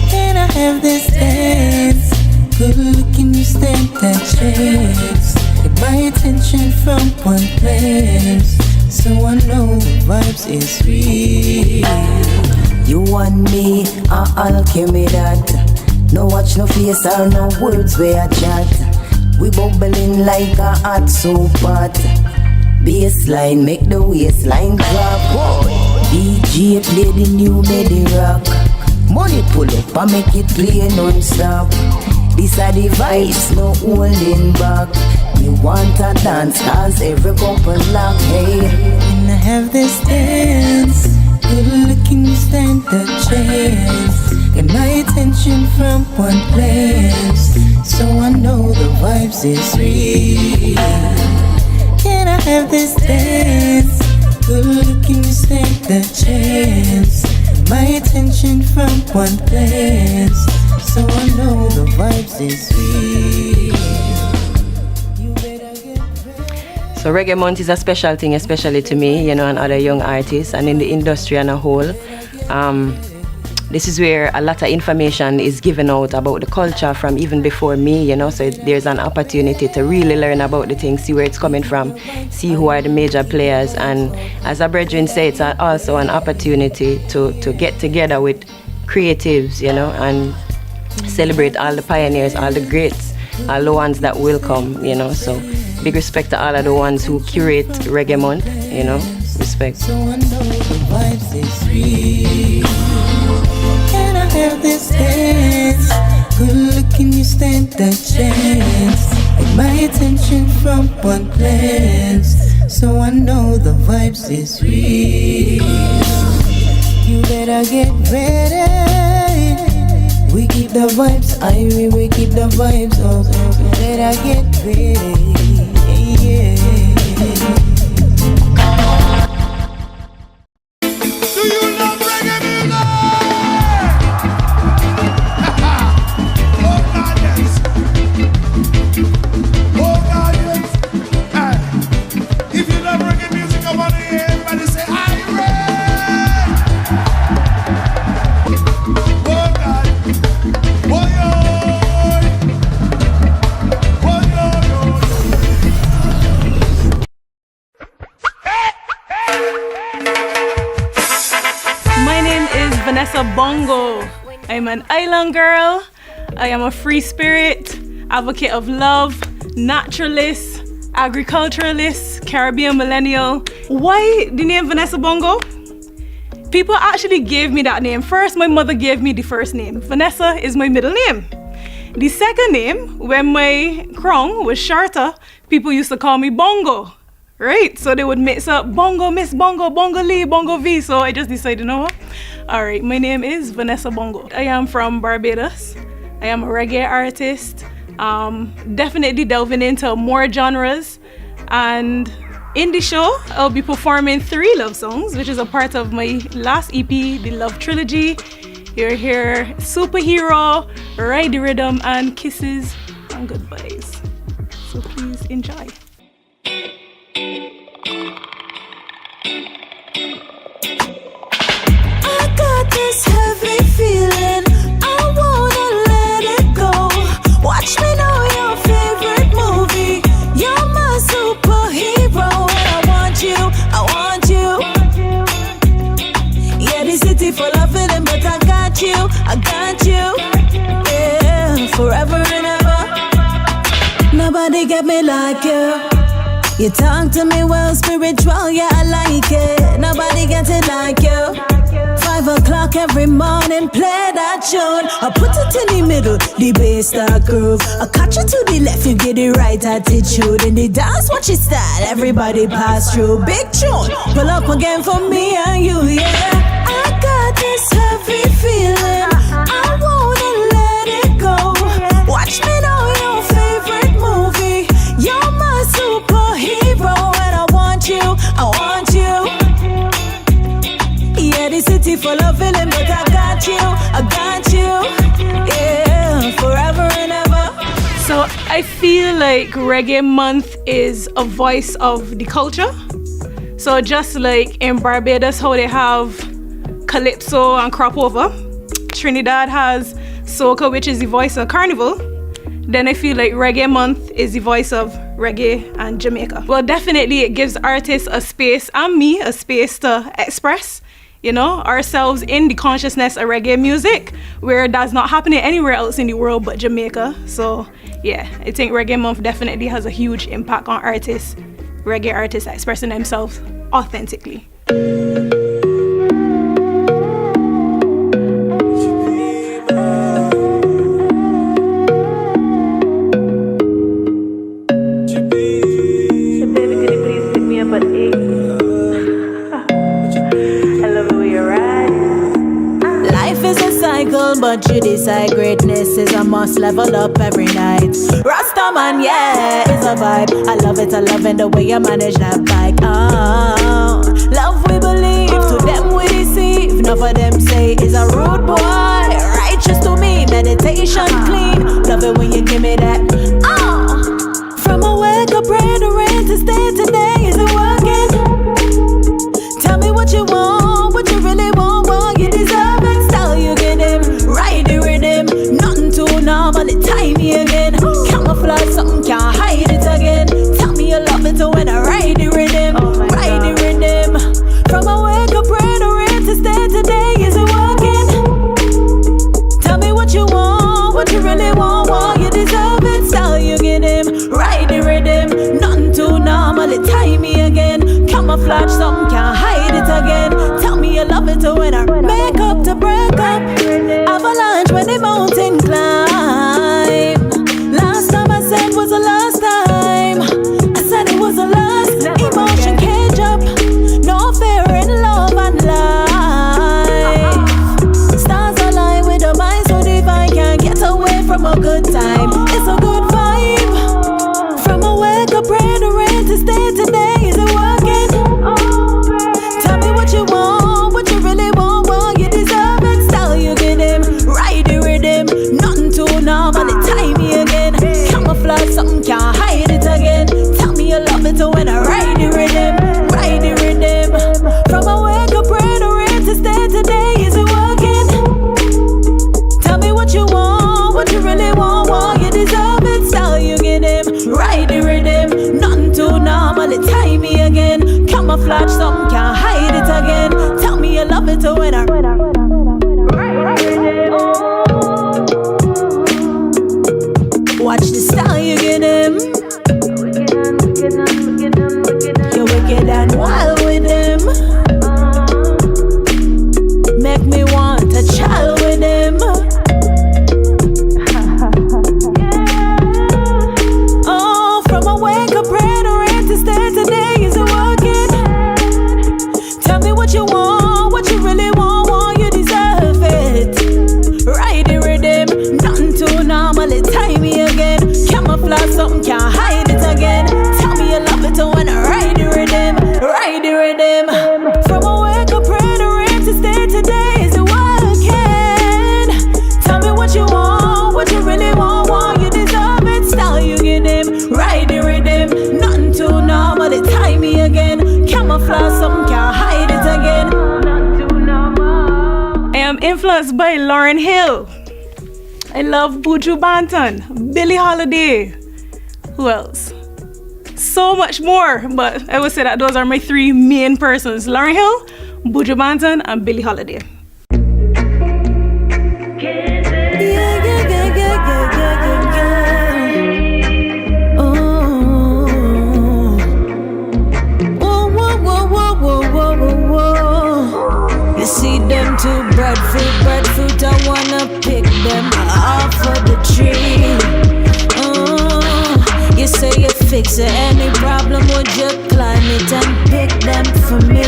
Can I have this dance? Good looking, you stand a chance. Got my attention from one glance, so I know the vibes is real. You want me, I'll give me that. No watch, no face or no words where I chat. We bubbling like a hot soap pot. Bassline make the waistline drop. DJ play the new medi rock. Money pull up and make it play non-stop. These are the vibes, no holding back. You want a dance, cause every couple lock. Hey, can I have this dance? Good looking, you stand a chance. Get my attention from one place, so I know the vibes is real. Can I have this dance? Good looking, you stand a chance. Get my attention from one place, so I know the vibes is real. So Reggae Month is a special thing, especially to me, and other young artists, and in the industry as a whole. This is where a lot of information is given out about the culture from even before me, so there's an opportunity to really learn about the things, see where it's coming from, see who are the major players, and as a brethren say, it's also an opportunity to get together with creatives, and celebrate all the pioneers, all the greats, all the ones that will come, so big respect to all of the ones who curate Reggae Month, respect. So I know the vibes is real. Can I have this dance? Good looking, you stand a chance. Get my attention from one glance, so I know the vibes is real. You better get ready. We keep the vibes high, we keep the vibes up. You better get ready. Yeah. Bongo. I'm an island girl. I am a free spirit, advocate of love, naturalist, agriculturalist, Caribbean millennial. Why the name Vanessa Bongo? People actually gave me that name. First, my mother gave me the first name. Vanessa is my middle name. The second name, when my crown was shorter, people used to call me Bongo. Right? So they would mix up Bongo, Miss Bongo, Bongo Lee, Bongo V. So I just decided, you know what? Alright, my name is Vanessa Bongo. I am from Barbados. I am a reggae artist. Definitely delving into more genres. And in the show, I'll be performing 3 love songs, which is a part of my last EP, the Love Trilogy. You'll hear Superhero, Ride the Rhythm, and Kisses and Goodbyes. So please enjoy. I got this heavy feeling, I wanna let it go. Watch me know your favorite movie. You're my superhero, and I want you. Yeah, the city full of feeling, but I got you. Yeah, forever and ever. Nobody get me like you. You talk to me well spiritual, yeah, I like it. Nobody gets it like you. 5 o'clock every morning, play that tune. I put it in the middle, the bass that groove. I catch it to the left, you get the right attitude. In the dance, watch it style, everybody pass through. Big tune, pull up again for me and you, yeah. I got this heavy feeling, I wanna let it go. Watch me know your favorite movie. You're my superhero, and I want you. Yeah, the city full of feeling, but I got you. Yeah, forever and ever. So I feel like Reggae Month is a voice of the culture. So just like in Barbados, how they have Calypso and Crop Over, Trinidad has Soca, which is the voice of Carnival. Then I feel like Reggae Month is the voice of reggae and Jamaica. Well, definitely it gives artists a space, and me a space to express, you know, ourselves in the consciousness of reggae music, where that's not happening anywhere else in the world but Jamaica. So yeah, I think Reggae Month definitely has a huge impact on artists, reggae artists expressing themselves authentically. But you decide greatness is a must, level up every night. Rastaman, yeah, it's a vibe. I love it the way you manage that bike. Love we believe, to them we deceive. None of them say is a rude boy. Righteous to me, meditation clean. Love it when you give me that. From a wake up, pray to rain to stay today, is it working? Tell me what you want, what you really want, you deserve it. Style you get him, ride the rhythm. Nothing too normal, it tie me again. Camouflage, something can't hide it again. Tell me you love it when I ride the rhythm, ride the rhythm. From a wake up, pray to rain to stay today, is it working? Tell me what you want, what you really want, you deserve it. Style you get him, ride the rhythm. Nothing too normal, it tie me again. Camouflage, something can't hide it again. Tell me you love it when I make up to break up. Avalanche when the mountain climb. Last time I said was the last time. I said it was the last. Emotion cage up. No fear in love and life. Stars align with the mind so divine. Can't get away from a good time. It's a good vibe. From a wake up, pray to rain to stay today. Is it working? Tell me what you want, what you really want, you deserve it. Style you get him, ride the rhythm. Nothing too normal, it tie me again. Camouflage, something can't hide it again. Tell me you love it when I ride the rhythm, ride the rhythm. From a wake up, pray to rain to stay today, is it working? Tell me what you want, what you really want, you deserve it. Style you get him, ride the rhythm. Nothing too normal, it tie me again. Camouflage, something can't hide it again. Tell me you love it when I watch the style you get him. You're wicked and wild with him. Make me want a child with him. Oh, from a wake up, pray to rain to stay today, is it working? Tell me what you want, what you really want, you deserve it. Ride the rhythm, nothing too normal, it tie me again. Camouflage, something can't hide it again. Tell me you love it when I ride the rhythm, ride the rhythm. From a wake up, pray to rain to stay today, is it working? Tell me what you want, what you really want, you deserve it. Style you get him, ride the rhythm. Nothing too normal, it tie me again. Camouflage, something can't hide it again. I am influenced by Lauryn Hill. I love Buju Banton, Billie Holiday. Who else? So much more, but I would say that those are my three main persons: Lauryn Hill, Buju Banton, and Billie Holiday. You see them two breadfruit, I wanna pick them off of the tree. You say you fix it, any problem, would you climb it and pick them for me?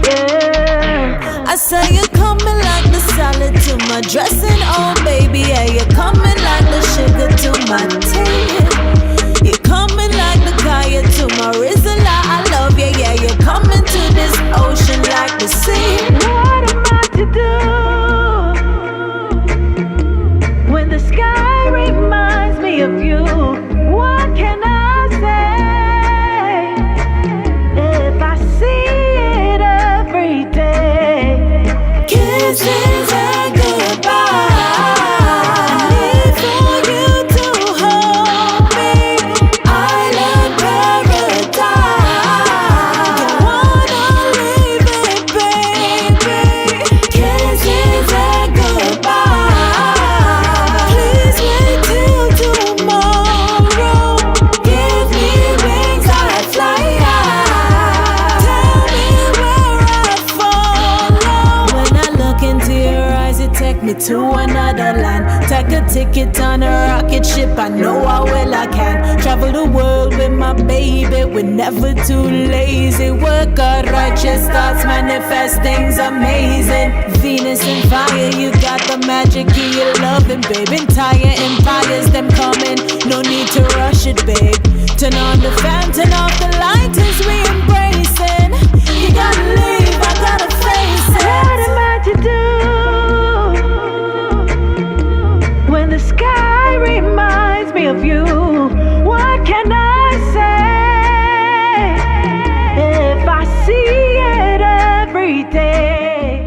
Yeah. I say you're coming like the salad to my dressing, oh baby, yeah, you're coming like the sugar to my tea. You're coming like the kaya to my rizla, I love you, yeah, you're coming to this ocean like the sea. What am I to do when the sky reminds me of you? me to another land. Take a ticket on a rocket ship, I know how well I can. Travel the world with my baby, we're never too lazy. Work hard, righteous thoughts, manifest things amazing. Venus and fire, you got the magic in your loving, babe. Entire empires, them coming, no need to rush it, babe. Turn on the fan, turn off the light as we embracing. You gotta leave, I gotta face it. What am I to do when the sky reminds me of you? What can I say if I see it every day?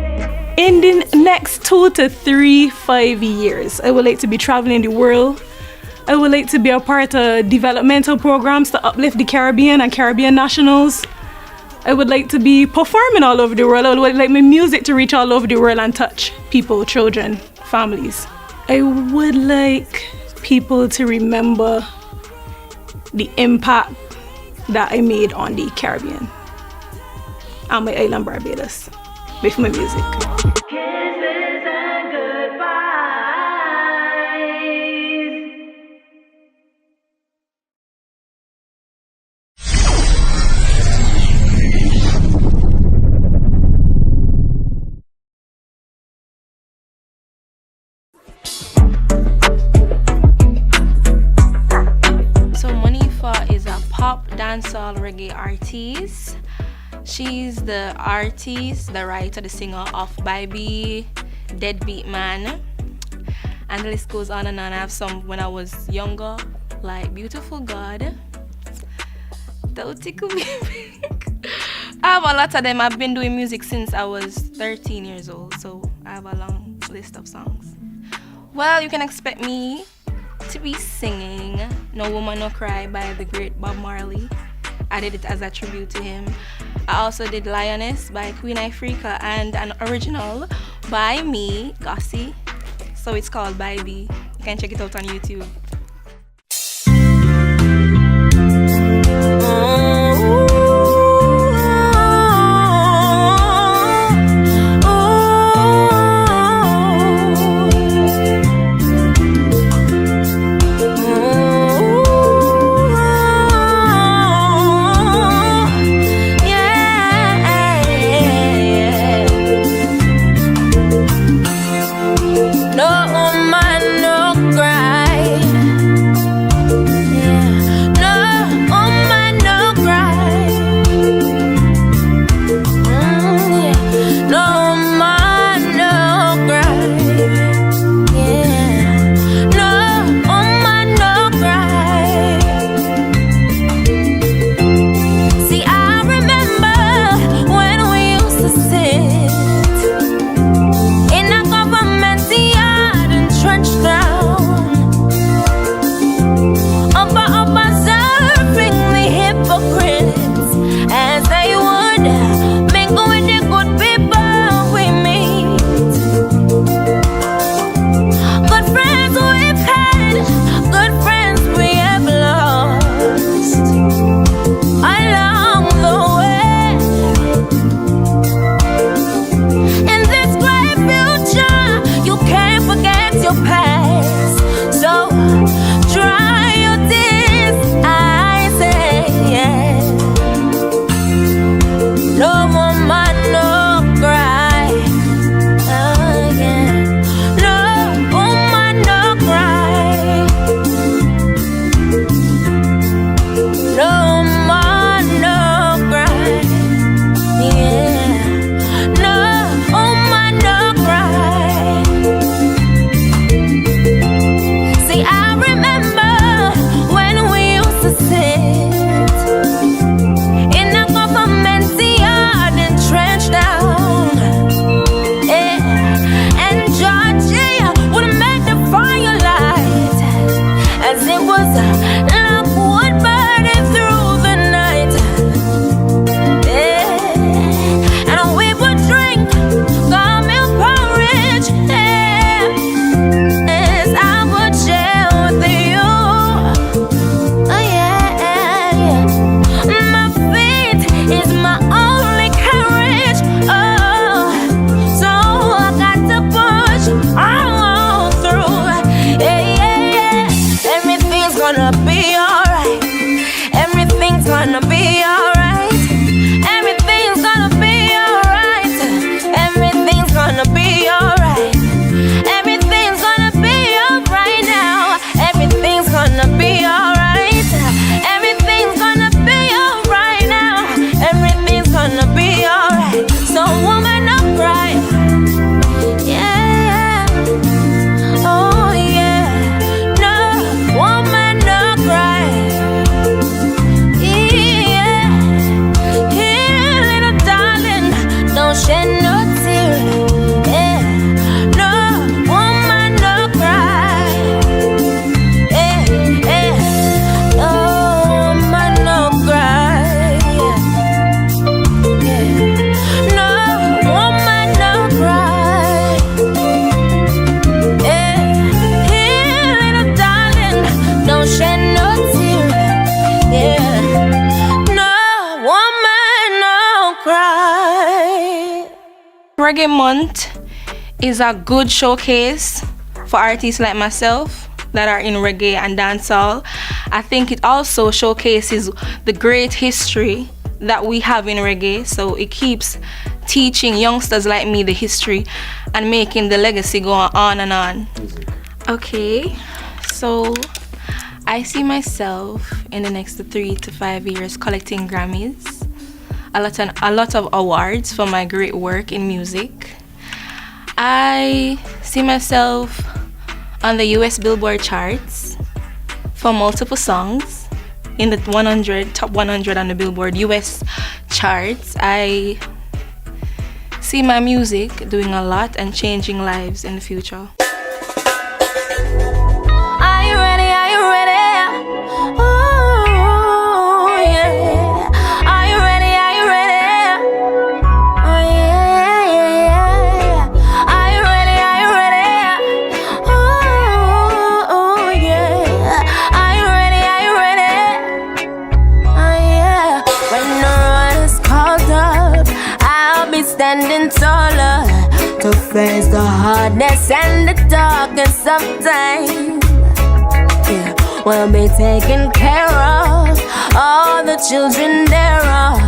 In the next 2 to 3, 5 years, I would like to be traveling the world. I would like to be a part of developmental programs to uplift the Caribbean and Caribbean nationals. I would like to be performing all over the world. I would like my music to reach all over the world and touch people, children, families. I would like people to remember the impact that I made on the Caribbean and my island Barbados with my music. Pop dancehall reggae artist. She's the artist, the writer, the singer of Baby, Deadbeat Man, and the list goes on and on. I have some when I was younger, like Beautiful God, Don't Tickle Me. I have a lot of them. I've been doing music since I was 13 years old, so I have a long list of songs. Well, you can expect me to be singing No Woman No Cry by the great Bob Marley. I did it as a tribute to him. I also did Lioness by Queen Ifrica and an original by me, Gossie. So it's called Baby. You can check it out on YouTube. Reggae Month is a good showcase for artists like myself that are in reggae and dancehall. I think it also showcases the great history that we have in reggae, so it keeps teaching youngsters like me the history and making the legacy go on and on. Okay, so I see myself in the next 3 to 5 years collecting Grammys, a lot of awards for my great work in music. I see myself on the US Billboard charts for multiple songs in the top 100 on the Billboard US charts. I see my music doing a lot and changing lives in the future. Are you ready? Are you ready? Oh, yeah. Are you ready? Are you ready? Oh, yeah, yeah, yeah. Are you ready? Are you ready? Oh, yeah. Are you ready? Are you ready? Oh, yeah. When the road is called up, I'll be standing taller to face the hardness and the darkness of time. Yeah, we'll be taking care of all the children thereof.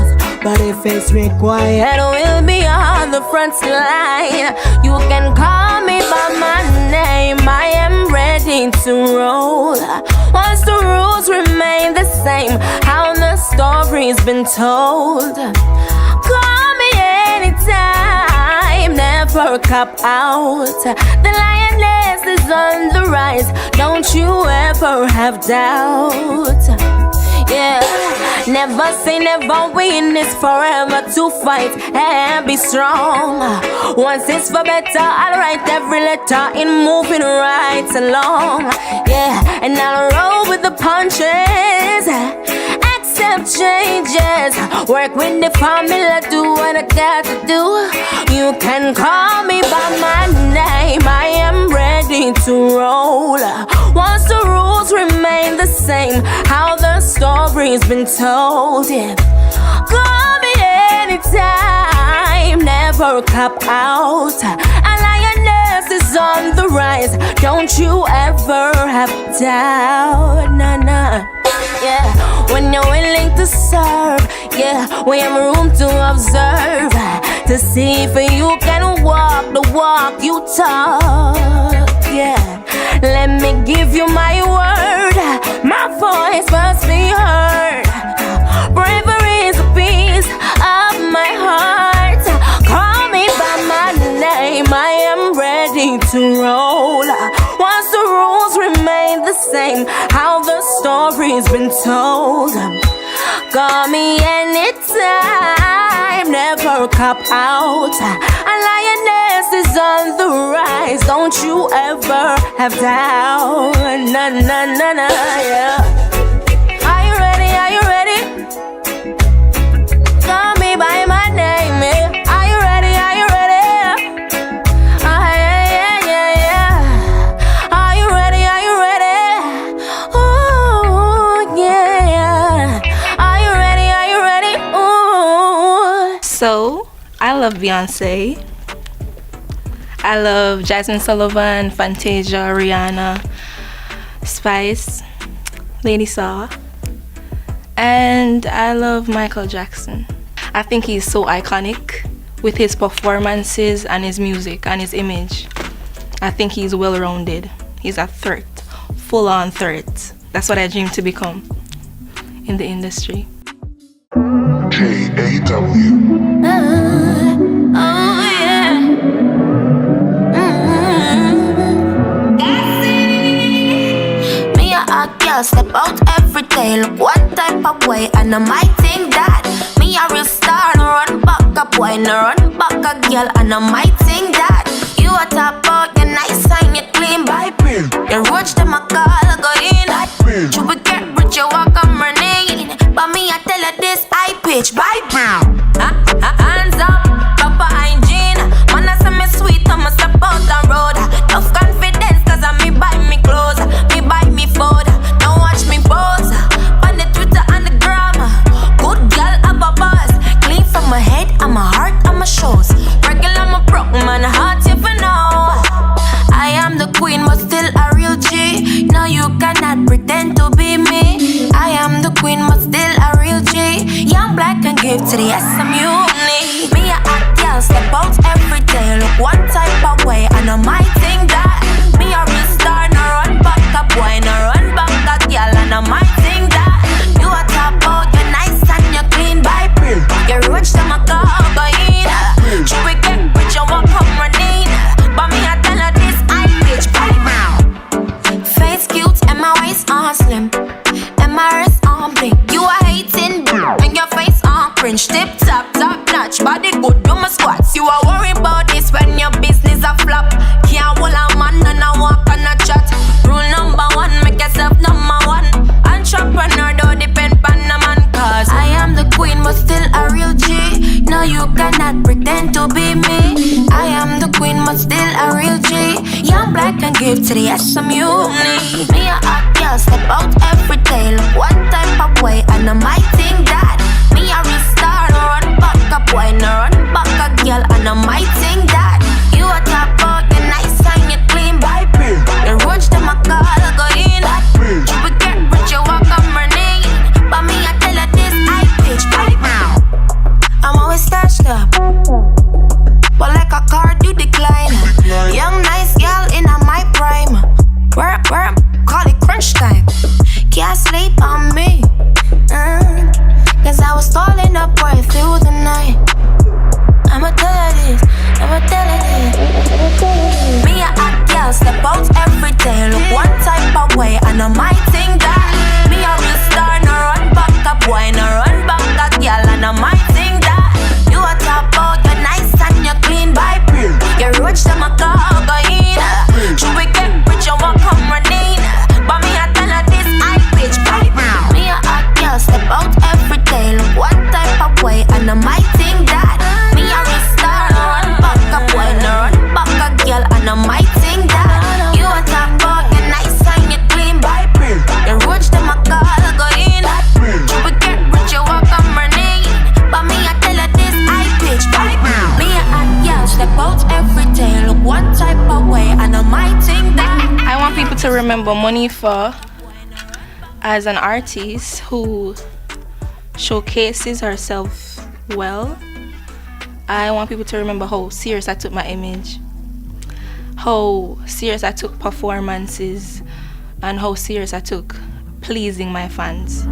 But if it's required, we'll be on the front line. You can call me by my name, I am ready to roll. Once the rules remain the same, how the story's been told. Call me anytime, never cop out. The lioness is on the rise, don't you ever have doubt. Yeah, never say never, we in this forever to fight and be strong. Once it's for better, I'll write every letter in moving right along. Yeah, and I'll roll with the punches, accept changes, work with the formula, do what I got to do. You can call me by my name, I am ready to roll. Once the rules remain the same, how the story's been told. Yeah. Call me anytime, never cop out. A lioness is on the rise, don't you ever have doubt. Nah, nah. Yeah, when you're willing to serve, yeah, we have room to observe, to see if you can walk the walk you talk. Yeah, let me give you my word, my voice must be heard. Bravery is a piece of my heart. Call me by my name, I am ready to roll. Once the rules remain the same, how the story's been told. Call me anytime, never cop out. A lioness is on the rise, don't you ever have doubt. Na na na na, yeah. Are you ready? Are you ready? Call me by my name, yeah. Are you ready? Are you ready? Ah, yeah, yeah, yeah, yeah. Are you ready? Are you ready? Oh, yeah. Are you ready? Are you ready? Ooh. So, I love Beyonce. I love Jasmine Sullivan, Fantasia, Rihanna, Spice, Lady Saw, and I love Michael Jackson. I think he's so iconic with his performances and his music and his image. I think he's well-rounded. He's a threat, full-on threat. That's what I dream to become in the industry. JAW. Oh yeah. Me a hot girl, step out every day. Look what type of way, and I might think that me a real star. No run back a boy, no run back a girl, and I might think that you a top out, you nice and you clean. By you roach them a call, I go in. You will get rich, you walk I'm running. But me I tell her this high pitch, by hands up, Papa hygiene. Man I say me sweet, I'ma step out the road. Enough confidence, cause I me buy me clothes, me buy me food. Don't watch me pose on the Twitter and the gram. Good girl, have a buzz. Clean from my head, and my heart, and my shows. Regular, I'm a pro. give to the SMU. Me a hot girl, step out every day. Look one type of way, and I might think that me a real star, no run back a boy, no run back a girl, and I might think that you a top out, you're nice and you're clean by pill. You rich to my car, go in. You will get rich, you won't come running. But me I tell her this, I bitch right now. Face cute and my waist on slim, and my wrist on big. You are hating, and your face on cringe. Tip top, top notch, body good, do my squats. You are worried about this when your business a flop. Can't hold a man and I walk and a chat. Rule number one, make yourself number one. Entrepreneur don't depend on a man, cause I am the queen but still a real G. No, you cannot pretend to be me. I am the queen but still a real G. Young black and give to the SMU. Me a hot girl, step out every day. Look what type of way, and I might think that me a real star, no run back a boy, no run back a girl, and I might think that you a top out, you nice and you clean by pill. You rush to my car, go in. You will get rich, you walk on running. But me I tell her this, I bitch right now. I'm always stashed up, but like a car do decline. Young nice girl in my prime. Where call it crunch time. Can't sleep on me, cause I was stalling up right through the night. I'ma tell her this, I'ma tell her this. Me a hot girl, step out every day. Look one type of way, and I might think that me a real star, no run back a boy, no run back a girl, and I might think that you a top out, you're nice and you're clean by pill. You rich to my car, go in. You will get rich, you won't come running. But me I tell her this, I bitch right now. Me a hot girl, step out every day. Look what type of way, and I might think that me a real star, no run back a boy, no run back a girl, and I might think that you a top out, you're nice and you're clean by pill. You rich to my car, go in. You will get rich, you walk on running. But me I tell her this, I bitch right now. Me a hot girl, step out every day. Look one type of way, and I might think that I want people to remember Monifa as an artist who showcases herself well. I want people to remember how serious I took my image, how serious I took performances, and how serious I took pleasing my fans.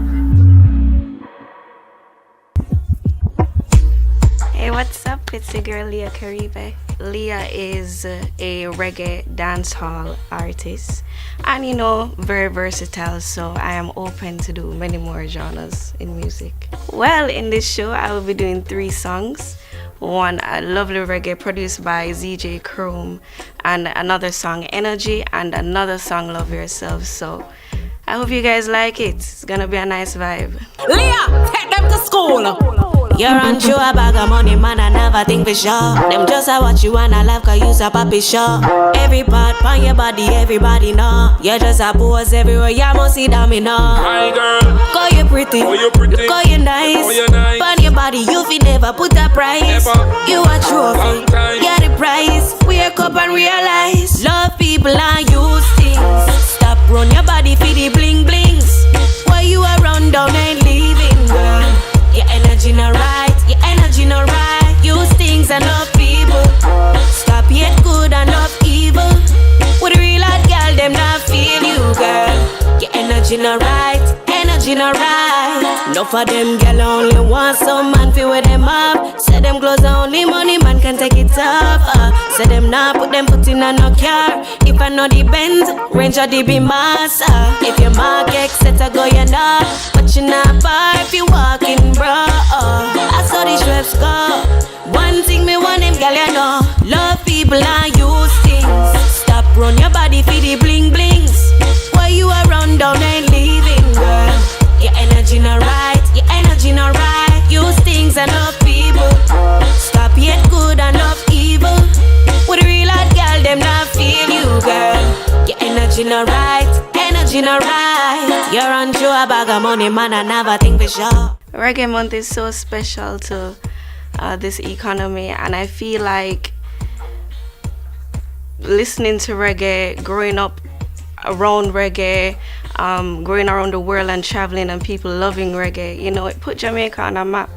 Hey, what's up? It's your girl Leah Caribe. Leah is a reggae dancehall artist and, you know, very versatile, so I am open to do many more genres in music. Well, in this show I will be doing 3 songs. One, a lovely reggae produced by ZJ Chrome, and another song, Energy, and another song, Love Yourself. So I hope you guys like it. It's gonna be a nice vibe. Leah, take them to school. You're on show a bag of money, man, I never think for sure. Them just a watch you and I laugh cause you's a papi show. Every part on your body, everybody know. You just a pose everywhere, you must see that me know. Hi girl, call you pretty, call you nice. On your body, you feel never put a price. You a trophy, get the prize. Wake up and realize, love people and use things. Stop run your body for the bling blings. Why you a run down and leaving, girl? Your energy not right, your energy not right. Use things enough people. Stop yet good enough evil. With a real hot girl, them not feel you, girl. Your energy not right, energy not right. Enough of them girl only want some man feel with them up. Say them clothes only money man can take it off. Say them not put them foot in a no car. If I know the Benz, range of the Beamers. If your market set to go, you know. But you not far if you walking, bro. I saw the straps go. One thing me want them girl, you know. Love people and use things. Stop run your body for the bling blings. Why you a run down and leaving, girl? Your energy not right, your energy not right. Use things enough people. Stop yet good enough evil. With a real hot girl, them not feel you, girl. Your energy not right, energy not right. You're on show a bag of money, man, I never think for sure. Reggae Month is so special to this economy, and I feel like listening to reggae, growing up around reggae, going around the world and traveling and people loving reggae, you know, it put Jamaica on a map.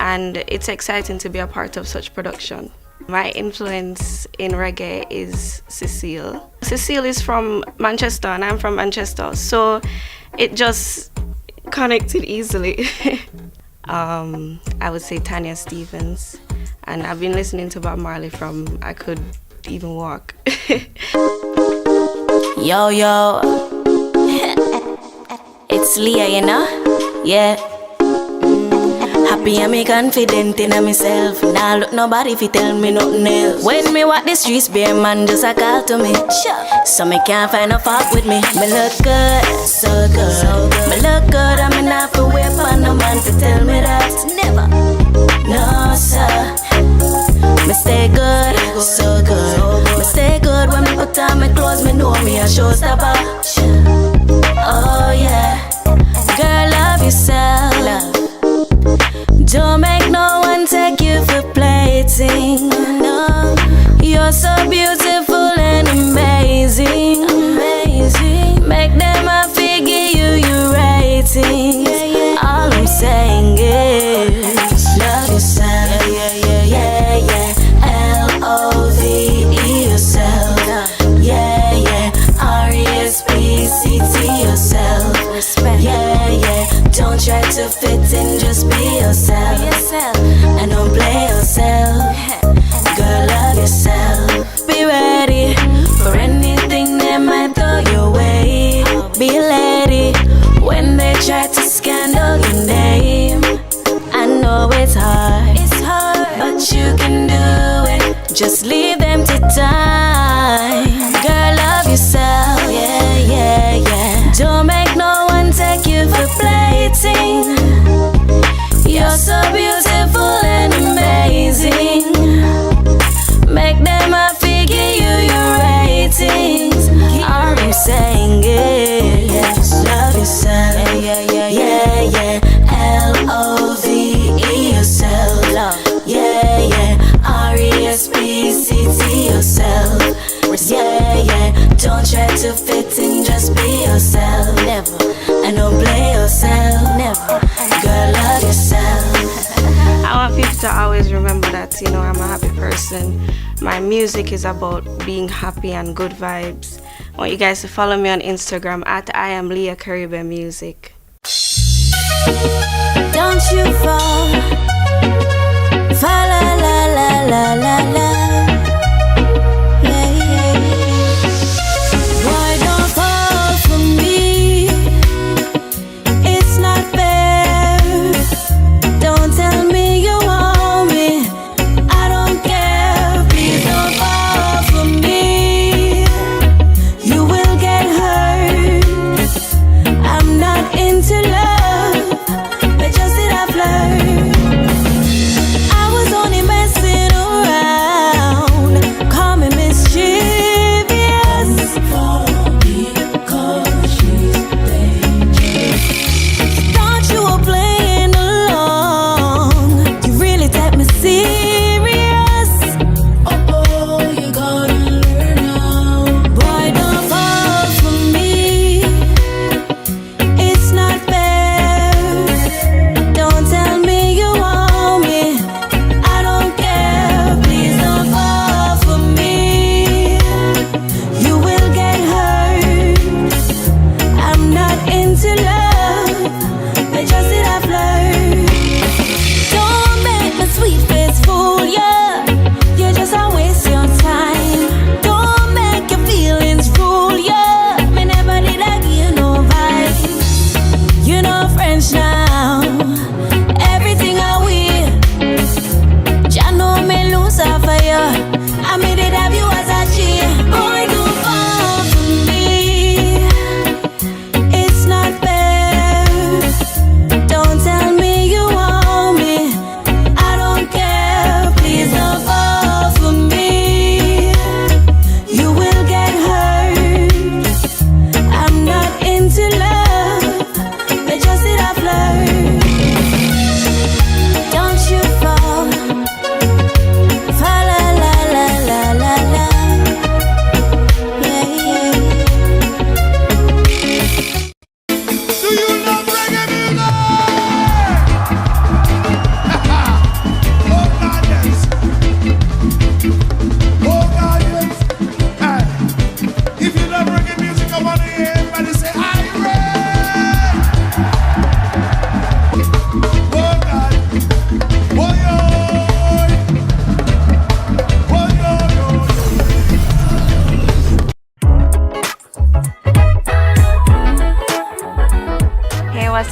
and it's exciting to be a part of such production. My influence in reggae is Cecile. Cecile is from Manchester and I'm from Manchester, so it just connected easily. I would say Tanya Stevens, and I've been listening to Bob Marley from I could even walk. Yo, yo, it's Leah, you know? Yeah. Happy and me confident in myself. Now look nobody if you tell me nothing else. When me walk the streets, bare man just a call to me. So me can't find no fault with me. Me look good, so good. Me look good, and me not for wait for no man to tell me that. Never, no sir. Me stay good, so good. Me stay good when me put on my clothes. Me know me a showstopper. Oh yeah, girl, love yourself. Don't make no one take you for plaything. No, you're so beautiful and amazing. Amazing. Make them a figure you rating. All I'm saying is love yourself. Yeah. L-O-V-E yourself. Yeah. R-E-S-P-C-T yourself. Yeah. Don't try to fit in, just be yourself. And don't play yourself. Girl, love yourself. Be ready for anything they might throw your way. Be lady when they try to scandal your name. I know it's hard, but you can do it. Just leave them to die. Girl, love yourself. Yeah. Don't make no one take you for plaything. You're so beautiful and amazing. Make them a figure your ratings. All I'm saying is love yourself. Yeah. L-O-V-E yourself. Yeah. R-E-S-P-C-T yourself. Yeah. Don't try to fit in, just be yourself. Never. And don't play yourself. Never. Girl, love yourself. I want people to always remember that, I'm a happy person. My music is about being happy and good vibes. I want you guys to follow me on Instagram at I am Leah Caribbean Music. Don't you fall. Fa la la la la la la.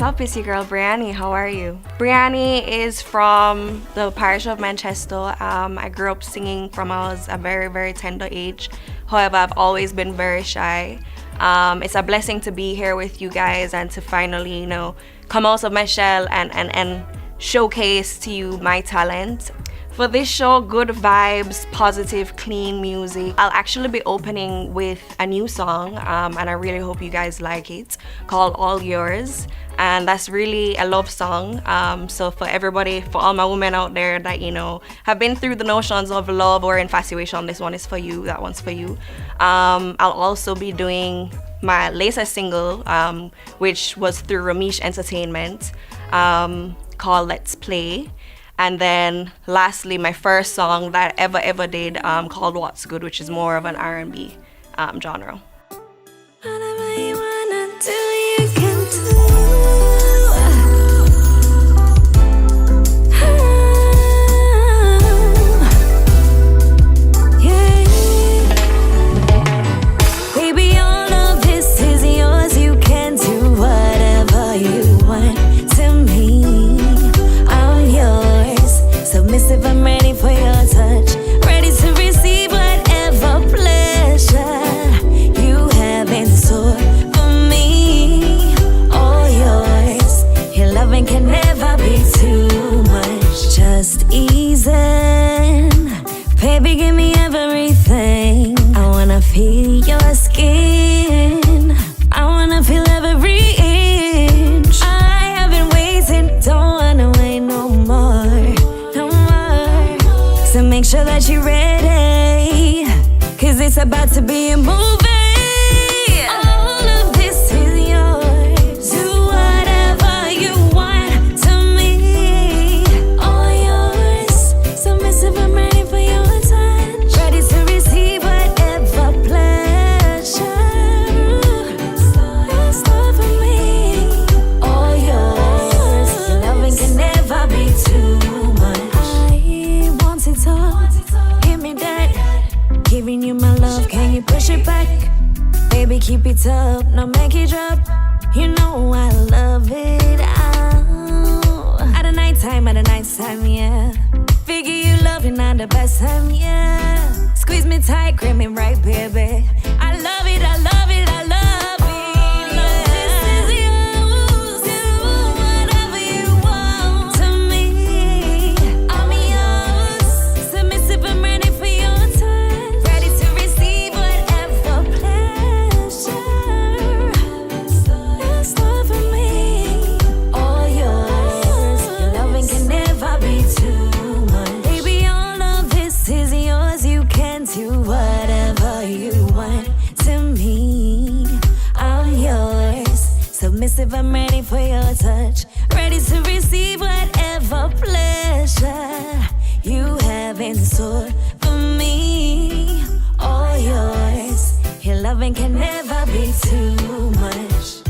up? It's your girl Brianni. How are you? Brianni is from the parish of Manchester. I grew up singing from I was a very, very tender age. However, I've always been very shy. It's a blessing to be here with you guys and to finally, come out of my shell and showcase to you my talent. For this show, good vibes, positive, clean music. I'll actually be opening with a new song, and I really hope you guys like it, called All Yours. And that's really a love song. So for everybody, for all my women out there that, have been through the notions of love or infatuation, this one is for you, that one's for you. I'll also be doing my latest single, which was through Ramesh Entertainment, called Let's Play. And then lastly, my first song that I ever did, called What's Good, which is more of an R&B genre. Whatever you wanna do, you can do. Baby, all of this is yours. You can do whatever you want to me. I'm yours, submissive. I'm ready for your touch, ready to receive whatever pleasure you have in store for me. All yours, your loving can never be too much. Just ease in, baby, give me everything. I wanna feel your skin, I wanna feel every inch. I have been waiting, don't wanna wait no more, no more. So make sure that you're ready, 'cause it's about to be a movie. All of this is yours. Do whatever you want to me. All yours, submissive. I'm ready for your touch, ready to receive whatever pleasure that's love for me. All yours, your loving can never be too much. I want it all, give me that. Giving you my love, can you push it back? Baby, keep it up, no make it drop. You know I love it. Oh. At the nighttime, yeah. Figure you loving on the best time, yeah. Squeeze me tight, grip me right, baby. I love it, I love it, I love it. This is yours. Do whatever you want to me. I'm yours, submissive. I'm ready for your touch, ready to receive whatever pleasure that's love for me. All yours, your loving can never be too much. Baby, all of this is yours. You can do whatever you want to me. I'm yours, submissive. I'm ready for your touch, ready to receive whatever pleasure you have in store for me. All yours, your loving can never be too much.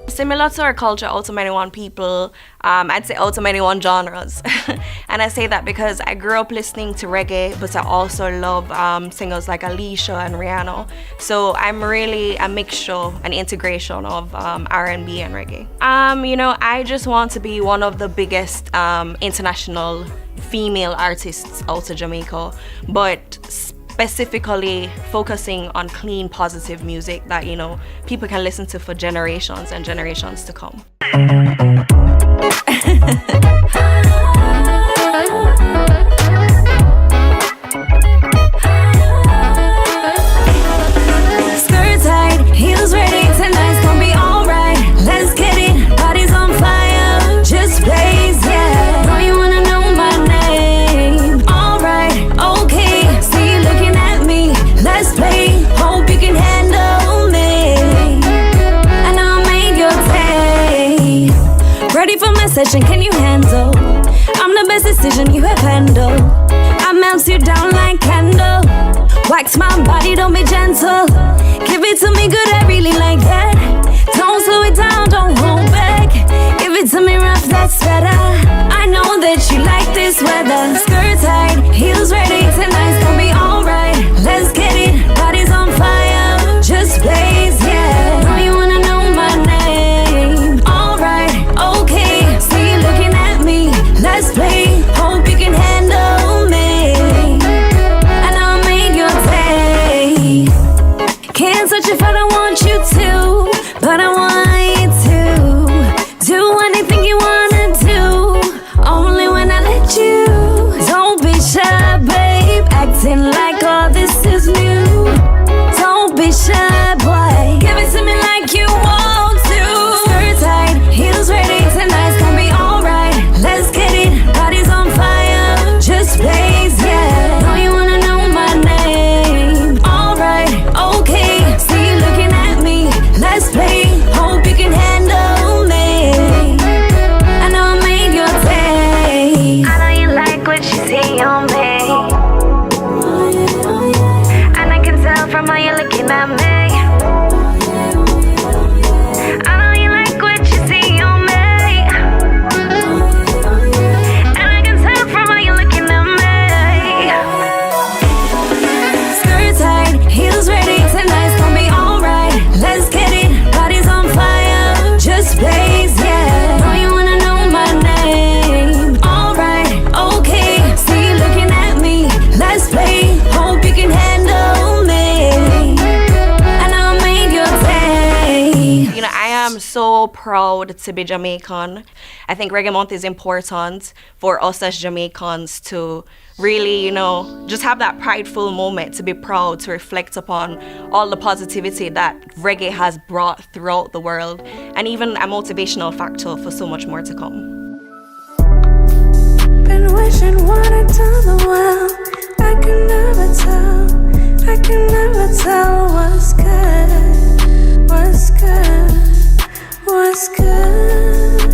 Similar to our culture, out of many one people, I'd say out of many one genres. And I say that because I grew up listening to reggae, but I also love singers like Alicia and Rihanna. So I'm really a mixture, an integration of R&B and reggae. I just want to be one of the biggest international female artists out of Jamaica, but specifically focusing on clean, positive music that, people can listen to for generations and generations to come. Skirt tight, heels ready, tonight's gonna be alright. Let's get it, bodies on fire, just blaze, yeah. Know you wanna know my name, alright, okay. See you looking at me, let's play. Hope you can handle me. I know I made your day. Ready for my session, can you handle? I'm the best decision you have handled. I melt you down like candle. Wax my body, don't be gentle. Give it to me good, I really like that. Don't slow it down, don't hold back. Give it to me rough, that's better. I know that you like this weather. Skirt tight, heels ready, tonight's gonna be alright. Let's get it, bodies on fire, just blaze, yeah. Know you wanna know my name, alright, looking at me. I know you like what you see on me. And I can tell from how you're looking at me. Skirt tight, heels ready, tonight's gonna be alright. Let's get it, body's on fire, just blaze, yeah. Know you wanna know my name. Alright, okay, see you looking at me. Let's play, hope you can handle me. And I'll make your day. You know, I am so proud to be Jamaican. I think Reggae Month is important for us as Jamaicans to really, you know, just have that prideful moment, to be proud, to reflect upon all the positivity that reggae has brought throughout the world, and even a motivational factor for so much more to come. Been wishing what I done the well. I can never tell. I can never tell what's good. What's good. What's good.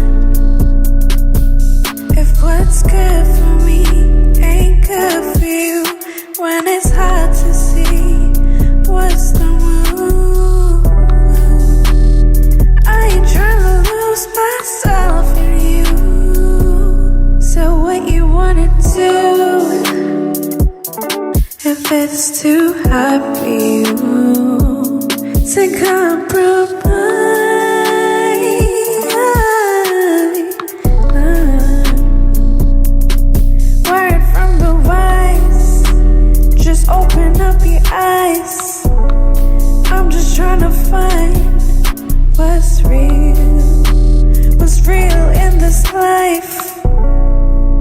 If what's good for me ain't good for you, when it's hard to see what's the move. I ain't trying to lose myself in you. So what you wanna do? If it's too hard for you to compromise, word from the wise, just open up your eyes. I'm just trying to find what's real in this life.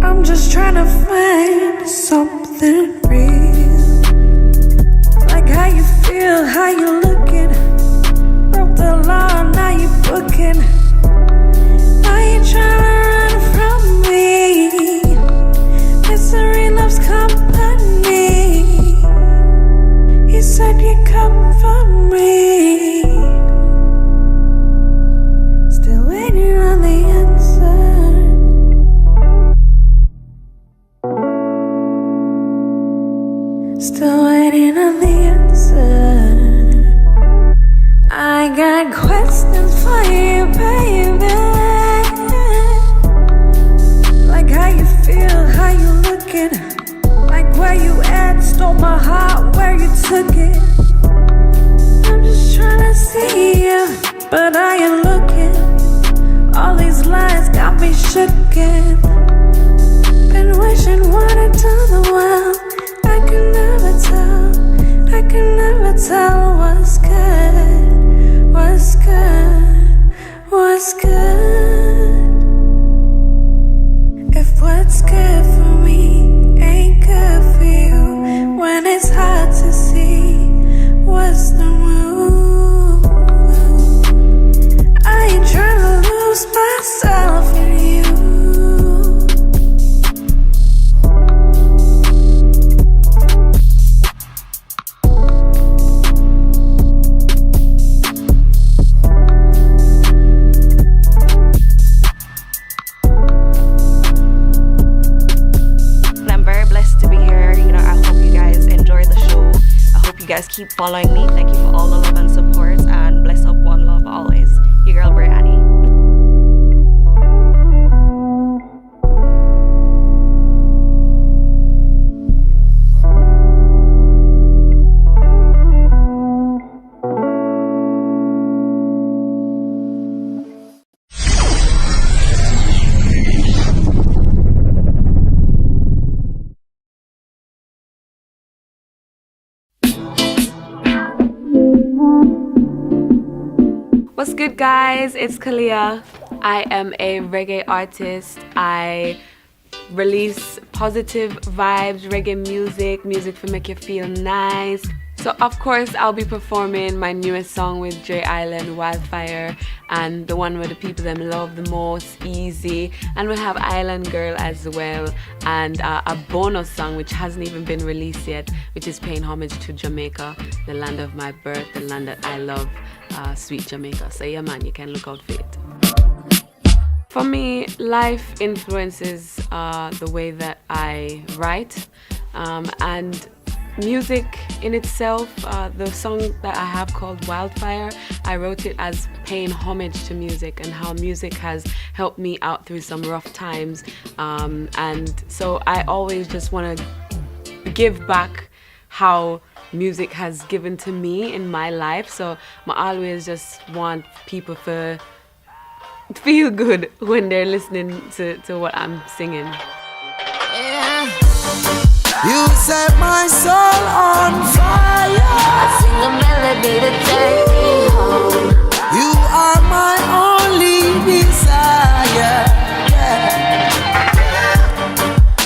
I'm just trying to find something real. Like how you feel, how you looking. Broke the law, now you booking. Now you trying to run from me. Misery loves company. You said you come for me. Still waiting on the answer. Still waiting on the answer. I got questions for you, baby. Like how you feel, how you looking. Like where you at, stole my heart, where you took it. I'm just trying to see you, but I ain't looking. All these lies got me shooken. Been wishing what I done the well. I can never tell, I can never tell what's good, what's good, what's good. If what's good for me ain't good for you, when it's hard to see what's the move. I ain't trying to lose myself in you. Guys, keep following me. Thank you for all the love and support, and bless up, one love always. Your girl Briannie. What's good, guys? It's Kalia. I am a reggae artist. I release positive vibes, reggae music for make you feel nice. So of course I'll be performing my newest song with J Island, Wildfire, and the one where the people them love the most, Easy, and we'll have Island Girl as well, and a bonus song which hasn't even been released yet, which is paying homage to Jamaica, the land of my birth, the land that I love, sweet Jamaica. So yeah man, you can look out for it. For me, life influences the way that I write, and music in itself, the song that I have called Wildfire, I wrote it as paying homage to music and how music has helped me out through some rough times. And so I always just want to give back how music has given to me in my life. So I always just want people to feel good when they're listening to what I'm singing. You set my soul on fire. I sing a melody to take me home. You are my only desire. Yeah.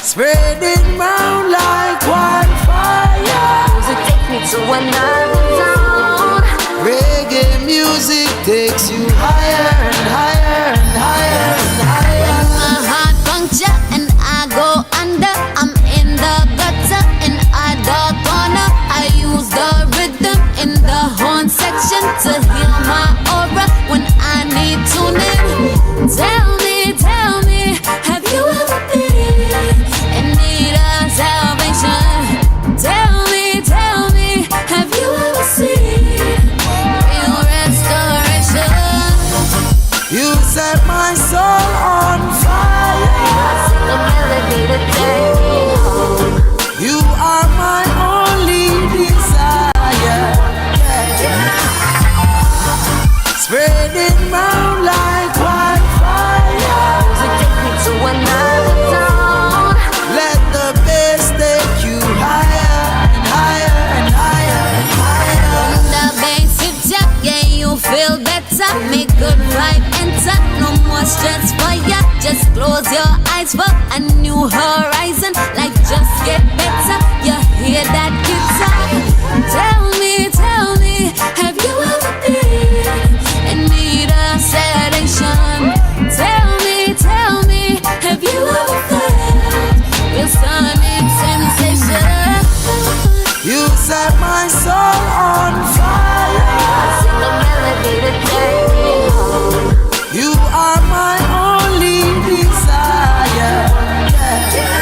Spreading round like wildfire. Music takes me to another zone. Reggae music takes you higher and higher and higher and higher. When my heart puncture and I go under, I'm in the gutter in a dark corner. I use the rhythm in the horn section to heal my aura when I need tuning. Tell me, have you ever been in need of salvation? Tell me, have you ever seen real restoration? You set my soul on fire. I sing a melody to take me home. You are my only desire. Yeah. Spreading round like wildfire. Music take me to another zone. Let the bass take you higher and higher and higher and higher. When the bass hits ya, yeah, you feel better. Make good vibe enter. No more stress for ya. Just close your eyes for a new horizon. Life just get better. You hear that guitar? Tell me, have you ever been in need of sedation? Tell me, have you ever felt real sonic sensation? You set my soul on fire. I sing a melody to take me home. You are my only desire. Yeah.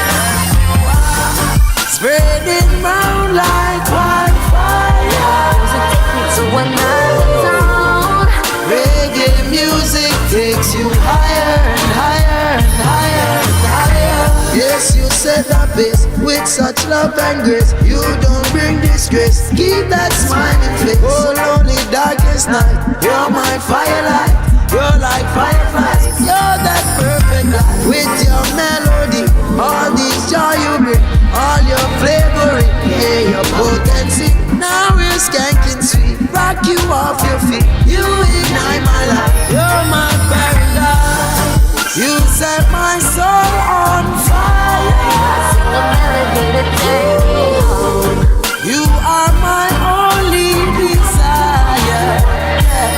Spreading round like wildfire. Music take me to another zone. Reggae music takes you higher and higher and higher and higher. Yes, you set the pace with such love and grace. You don't bring disgrace. Keep that smiling face. Oh, lonely darkest night, you're my firelight. You're like fireflies. You're that perfect light. With your melody, all this joy you bring, all your flavoring, yeah, your potency. Now we're skanking sweet. Rock you off your feet. You ignite my life. You're my paradise. You set my soul on fire. I sing a melody to take me home. You are my only desire.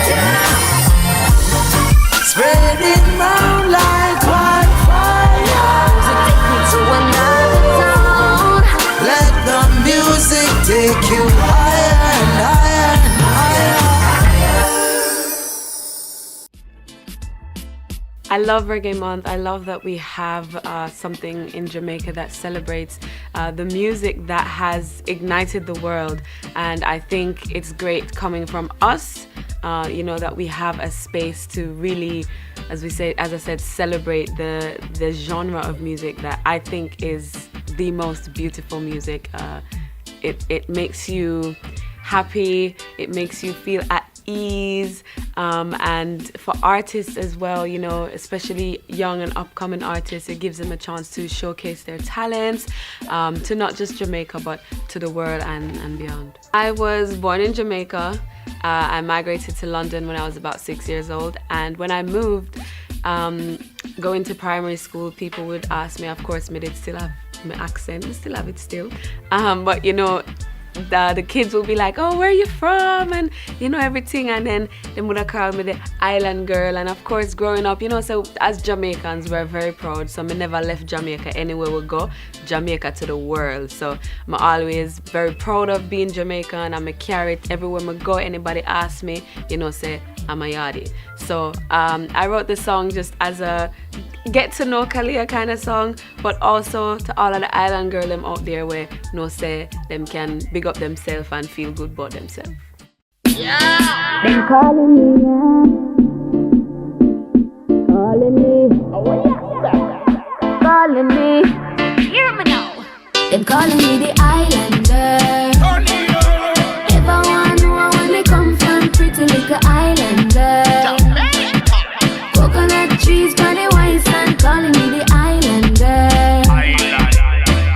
Yeah. Spreading round like wildfire. Music take me to another zone. Let the music take you higher and higher and higher. I love Reggae Month. I love that we have something in Jamaica that celebrates the music that has ignited the world. And I think it's great coming from us, that we have a space to really, as I said, celebrate the genre of music that I think is the most beautiful music. It makes you happy. It makes you feel at ease, and for artists as well, especially young and upcoming artists, it gives them a chance to showcase their talents to not just Jamaica but to the world and beyond. I was born in Jamaica. I migrated to London when I was about 6 years old, and when I moved, going to primary school, people would ask me, of course, me did still have my accent, I still have it still, but the kids will be like, oh, where are you from, and everything, and then they would have called me the island girl. And of course, growing up, so as Jamaicans, we're very proud, so I never left Jamaica. Anywhere we go, Jamaica to the world. So I'm always very proud of being Jamaican, and I carry it everywhere I go. Anybody ask me, say I'm a yardie. So I wrote this song just as a get to know Kalia kind of song, but also to all of the island girl them out there where no say them can big up themselves and feel good about themselves. Yeah. Them calling me, calling me, calling me. Hear me now. Them calling me the islander. Everyone know when they come from, pretty little islander. Coconut trees by the white sand, calling me the islander.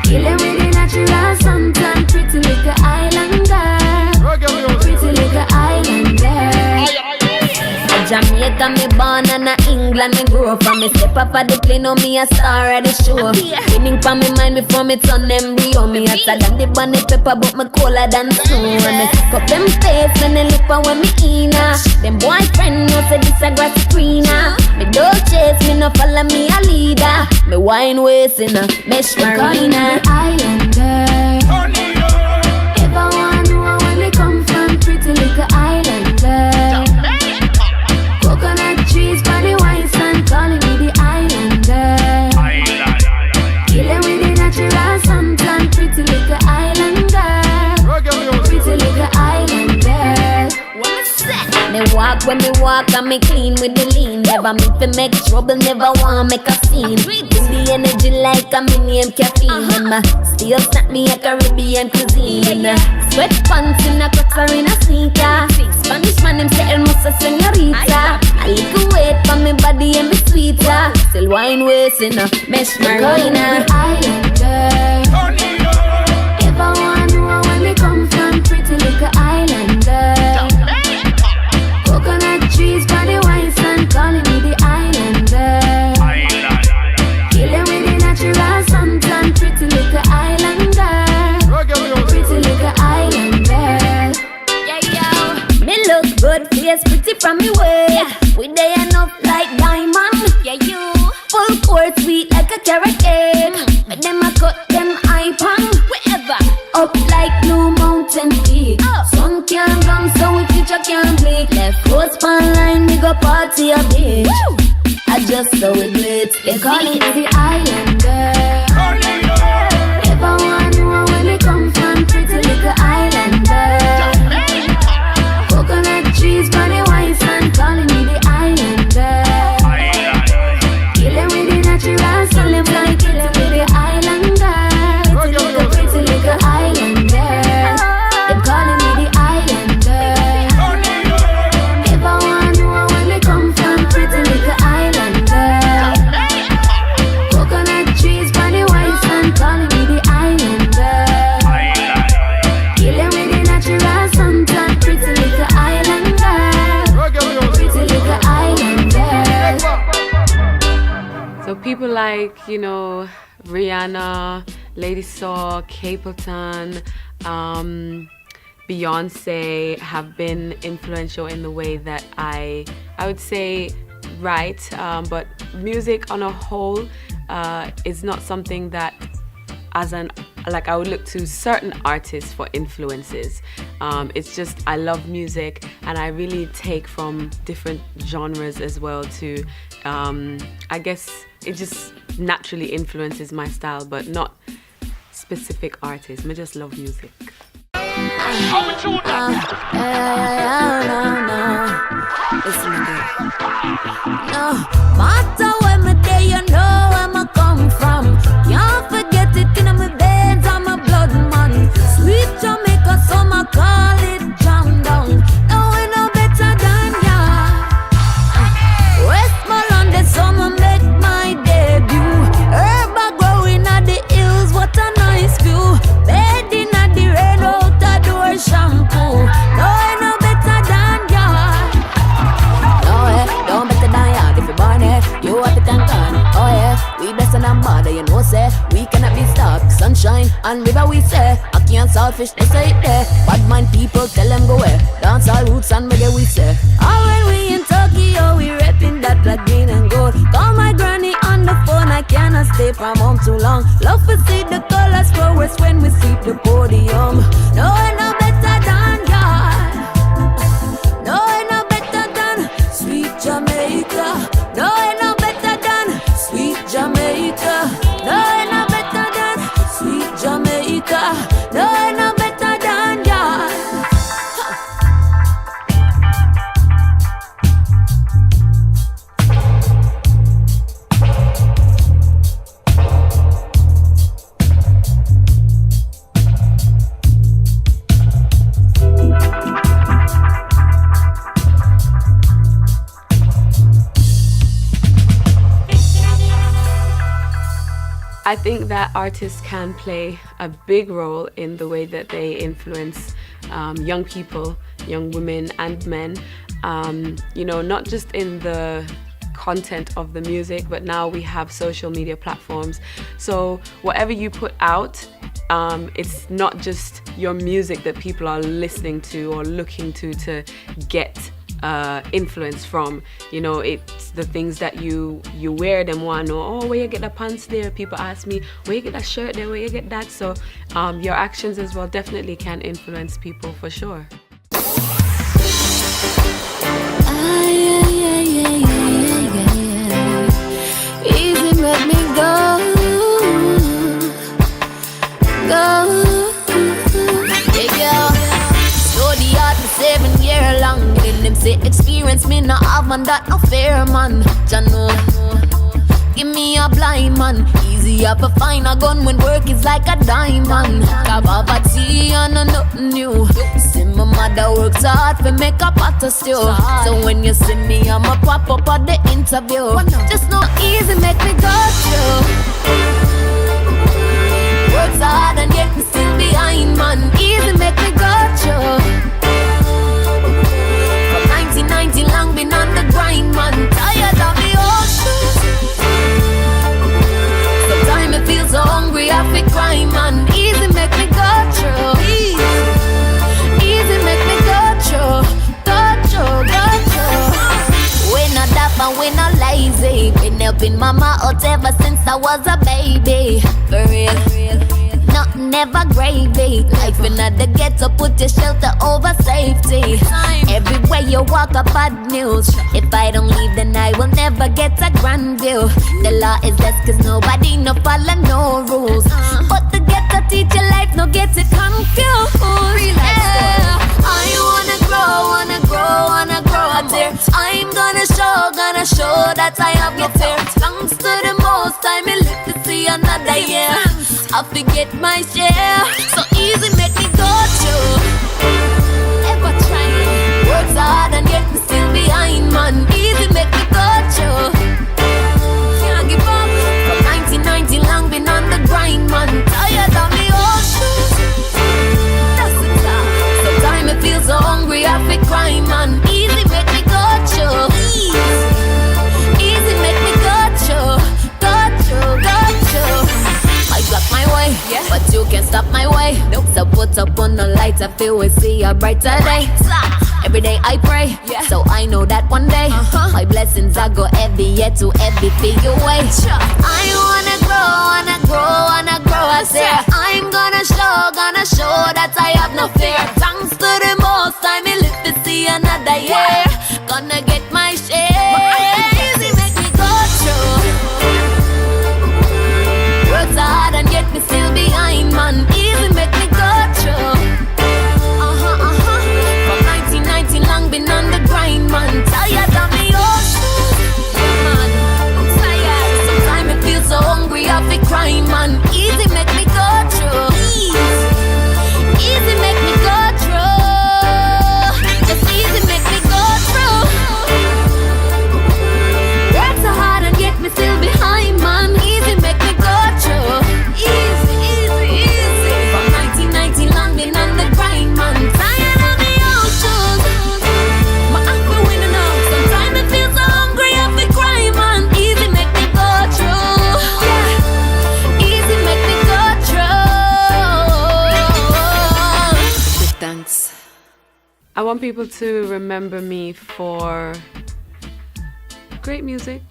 Killing with the natural suntan, pretty little islander. Pretty little islander. Jamaica me born and a England me grow from. Me step up at the plane, now me a star at the show. Winning from me mind before me turn embryo. Me hotter than the bunny pepper, but me colder than snow. Me cup them face when they look for when me inna. Them boyfriend know say this a grass screener. Me don't chase, me no follow me a leader. Me wine waist in a mesh marina. Islander. Everyone know when they come from, pretty little islander. Coconut trees by the white sand, calling me the islander. Killing with the natural suntan, pretty little islander. Pretty little islander. Me walk when me walk and me clean with the lean. Never me fi make trouble, never want make a scene. Bring the energy like a mini caffeine. And my still snack me a Caribbean cuisine. Sweat pants in a crocs or in a sneaker. Spanish man him say hermosa señorita. A little weight for me body and me sweeter. Still wine waist in a mesh marina. Islander. Everyone know when we come from, pretty little islander. Coconut trees by the white sand, calling me the islander. Killing with the natural suntan, pretty little islander. Pretty little islander. Yeah, me look good, face pretty from me way. We day enough like diamond. Yeah, you full court sweet like a carrot cake. But them I cut them eye pan. Wherever up like Blue Mountain Peak. Sun can't come, so we future can't blink. Left coast pan line, we go party a bitch. I just saw it lit. They call it the islander. Everyone know when they come from, pretty little islander. Coconut trees by the white sand, calling me the islander. Killing with the natural sun, them like killing with the islander. Pretty little islander. Them calling me the islander. Everyone know when they come from, pretty little islander. Coconut trees by the white sand, calling me the islander. Killing with the natural suntan, pretty little islander. Pretty little islander. So people like, you know, Rihanna, Lady Saw, Capleton, Beyonce have been influential in the way that I would say write, but music on a whole is not something that I would look to certain artists for influences. It's just I love music and I really take from different genres as well to, I guess it just naturally influences my style, but not specific artists. I just love music. Listen to this. No matter where me day, you know where me come from. Can't forget it in my veins and my blood, man. Sweet Jamaica, so me call it jam down. No we no better than ya. Westmoreland, the summer make my debut. Herb a growing at the hills, what a nice view. Bedding at the rain, out the door shampoo. No we no better than ya. No way, don't better than ya. If you born it, you have to thank God. Oh yeah, we blessed and bother, you know say we cannot be stopped. Sunshine and river we say, I can't selfish, they say it there. Bad mind people tell them go where. Dance all roots and reggae we say. All when we in Tokyo, we repping that black, green and gold. Call my granny on the phone, I cannot stay from home too long. Love to see the colors grow west when we sweep the podium. No, no better than God. No, no better than No ain't no better than God. I think that artists can play a big role in the way that they influence young people, young women and men, you know, not just in the content of the music, but now we have social media platforms. So whatever you put out, it's not just your music that people are listening to or looking to get influence from. You know, it's the things that you wear. Them want to know, oh, where you get the pants there? People ask me, where you get that shirt there? Where you get that? So your actions as well definitely can influence people for sure. Easy make me go. Yeah. Study hard for 7 years long. Then them say experience me not have man that no fair man. Jano, give me a blind man. Easier to find a gun when work is like a diamond. Poverty and nothing new. See my mother works hard to make a pot of stew. So when you see me, I'ma pop up at the interview. Just not easy, make me go through. Works hard and yet me still behind, man. Easy, make me go through. From 1990 long been on the grind, man. Tired of the ocean. Sometimes I feel so hungry, I feel crying, man. Easy, make me go through. Easy, make me go through. Go through, go through. We not daft and we not lazy. Been helping mama out ever since I was a baby. For real. Nothing ever gravy. Life in the ghetto, put your shelter over safety. Everywhere you walk a bad news. If I don't leave, then I will never get a grand view. The law is less cause nobody no follow no rules. But the ghetto teach your life, no get it confused. Yeah. I wanna grow out there. I'm gonna show that I have no fear. Thanks to the most time, I live to see another year. I forget my share. So easy make me go through. Ever trying, works hard and yet me still behind, man. Easy make me go through. Can't give up. From 1990 long been on the grind, man. Tired of the ocean. That's the time. Sometimes I feel so hungry, I feel crying, man. Easy make me go through. Easy make me go through. Go through, go through. I got my way, but you can't stop my way. So put up on the lights, I feel we see a brighter day. Every day I pray, so I know that one day my blessings I go heavy, yet to heavy for your way. I wanna grow, I say I'm gonna show that I have no fear. Thanks to the most time, I live to see another year. Gonna get my share. Easy make me go through. Works hard and yet me still behind, man. Easy make me go through. From 1990 long been on the grind, man. Tired of the ocean, man. I'm tired. Sometimes I feel so hungry, I feel crying, man. Easy make me go through. Easy make me go through. Just easy make me go through. Works so hard and yet me still behind, man. Easy make me go through. Easy, easy, easy. From 1990 long been on the grind, man. Tired of the ocean. My after winning now. Sometimes I feel so hungry, I feel crying, man. Easy make me go through. Yeah. Easy make me go through. Big thanks. I want people to remember me for great music.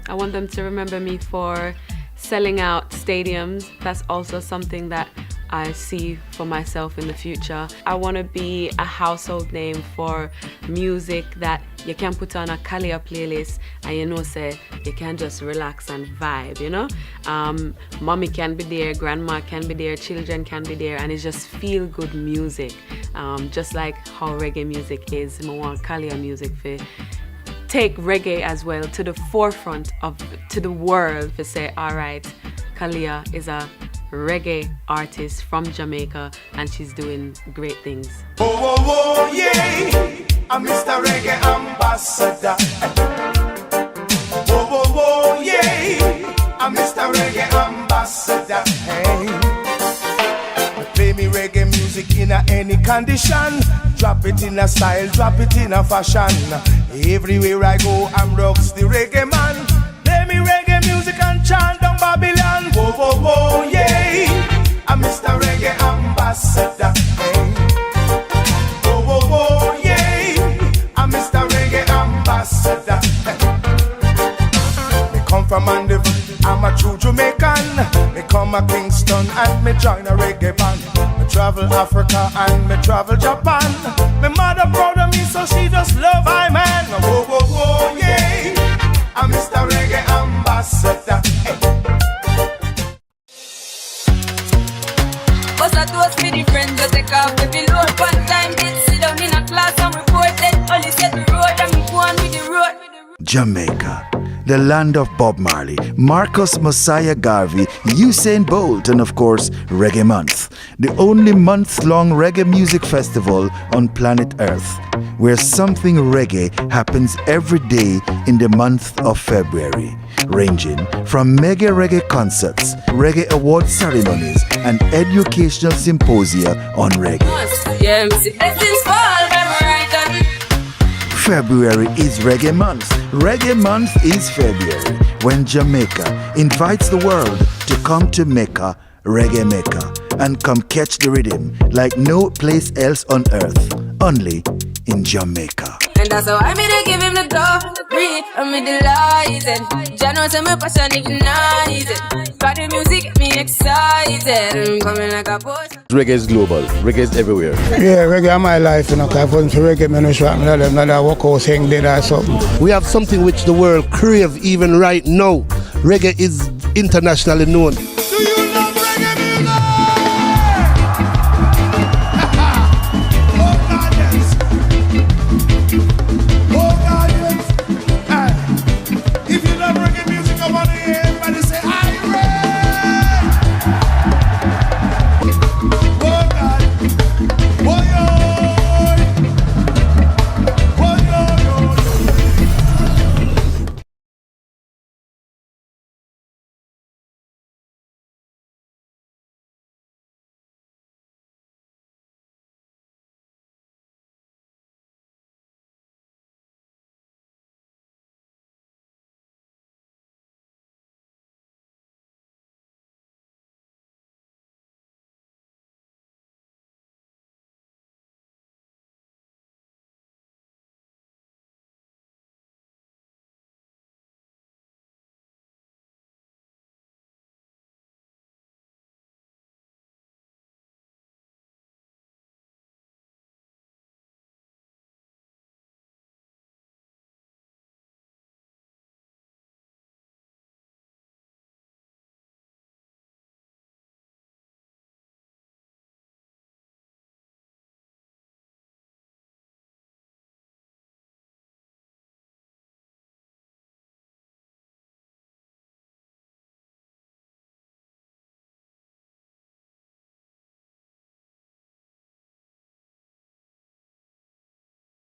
I want them to remember me for selling out stadiums. That's also something that I see for myself in the future. I want to be a household name for music that you can put on a Kalia playlist and you know say you can just relax and vibe, you know. Mommy can be there, grandma can be there, children can be there, and it's just feel good music. Just like how reggae music is. I want Kalia music for take reggae as well to the forefront to the world to say, all right, Kalia is a reggae artist from Jamaica and she's doing great things. Oh, oh, oh, yeah, I'm Mr. Reggae Ambassador. Oh, oh, oh, yeah, I'm Mr. Reggae Ambassador. Hey, play me reggae music in any condition. Drop it in a style, drop it in a fashion. Everywhere I go, I'm rocks the reggae man. Play me reggae music and chant down Babylon. Whoa, whoa, whoa, yeah, I'm Mr. Reggae Ambassador. Hey. Whoa, whoa, whoa, yeah, I'm Mr. Reggae Ambassador. Hey. Me come from Mandeville, I'm a true Jamaican. Me come a Kingston and me join a reggae band. Me travel Africa and me travel Japan. My mother proud of me, so she just love I man. Whoa, whoa, whoa, yeah, I'm Mr. Reggae Ambassador. Hey. Cause I toast me the friends that take off the load. One time did sit down in a class and report that only set the road and me go on with the road. Jamaica, the land of Bob Marley, Marcus Mosiah Garvey, Usain Bolt, and of course, Reggae Month, the only month-long reggae music festival on planet Earth, where something reggae happens every day in the month of February, ranging from mega reggae concerts, reggae award ceremonies, and educational symposia on reggae. Yeah, this is fall, February is Reggae Month. Reggae Month is February, when Jamaica invites the world to come to Mecca, Reggae Mecca, and come catch the rhythm like no place else on earth, only in Jamaica. And that's how I made to give him the door. Breathe, I'm delighted. Jano say my passion ignited. Got the music get me excited. I'm coming like a boss. Reggae is global. Reggae is everywhere. Yeah, reggae is my life, you know. Cause I for reggae, man, I'm not walk out saying that or something. We have something which the world crave even right now. Reggae is internationally known.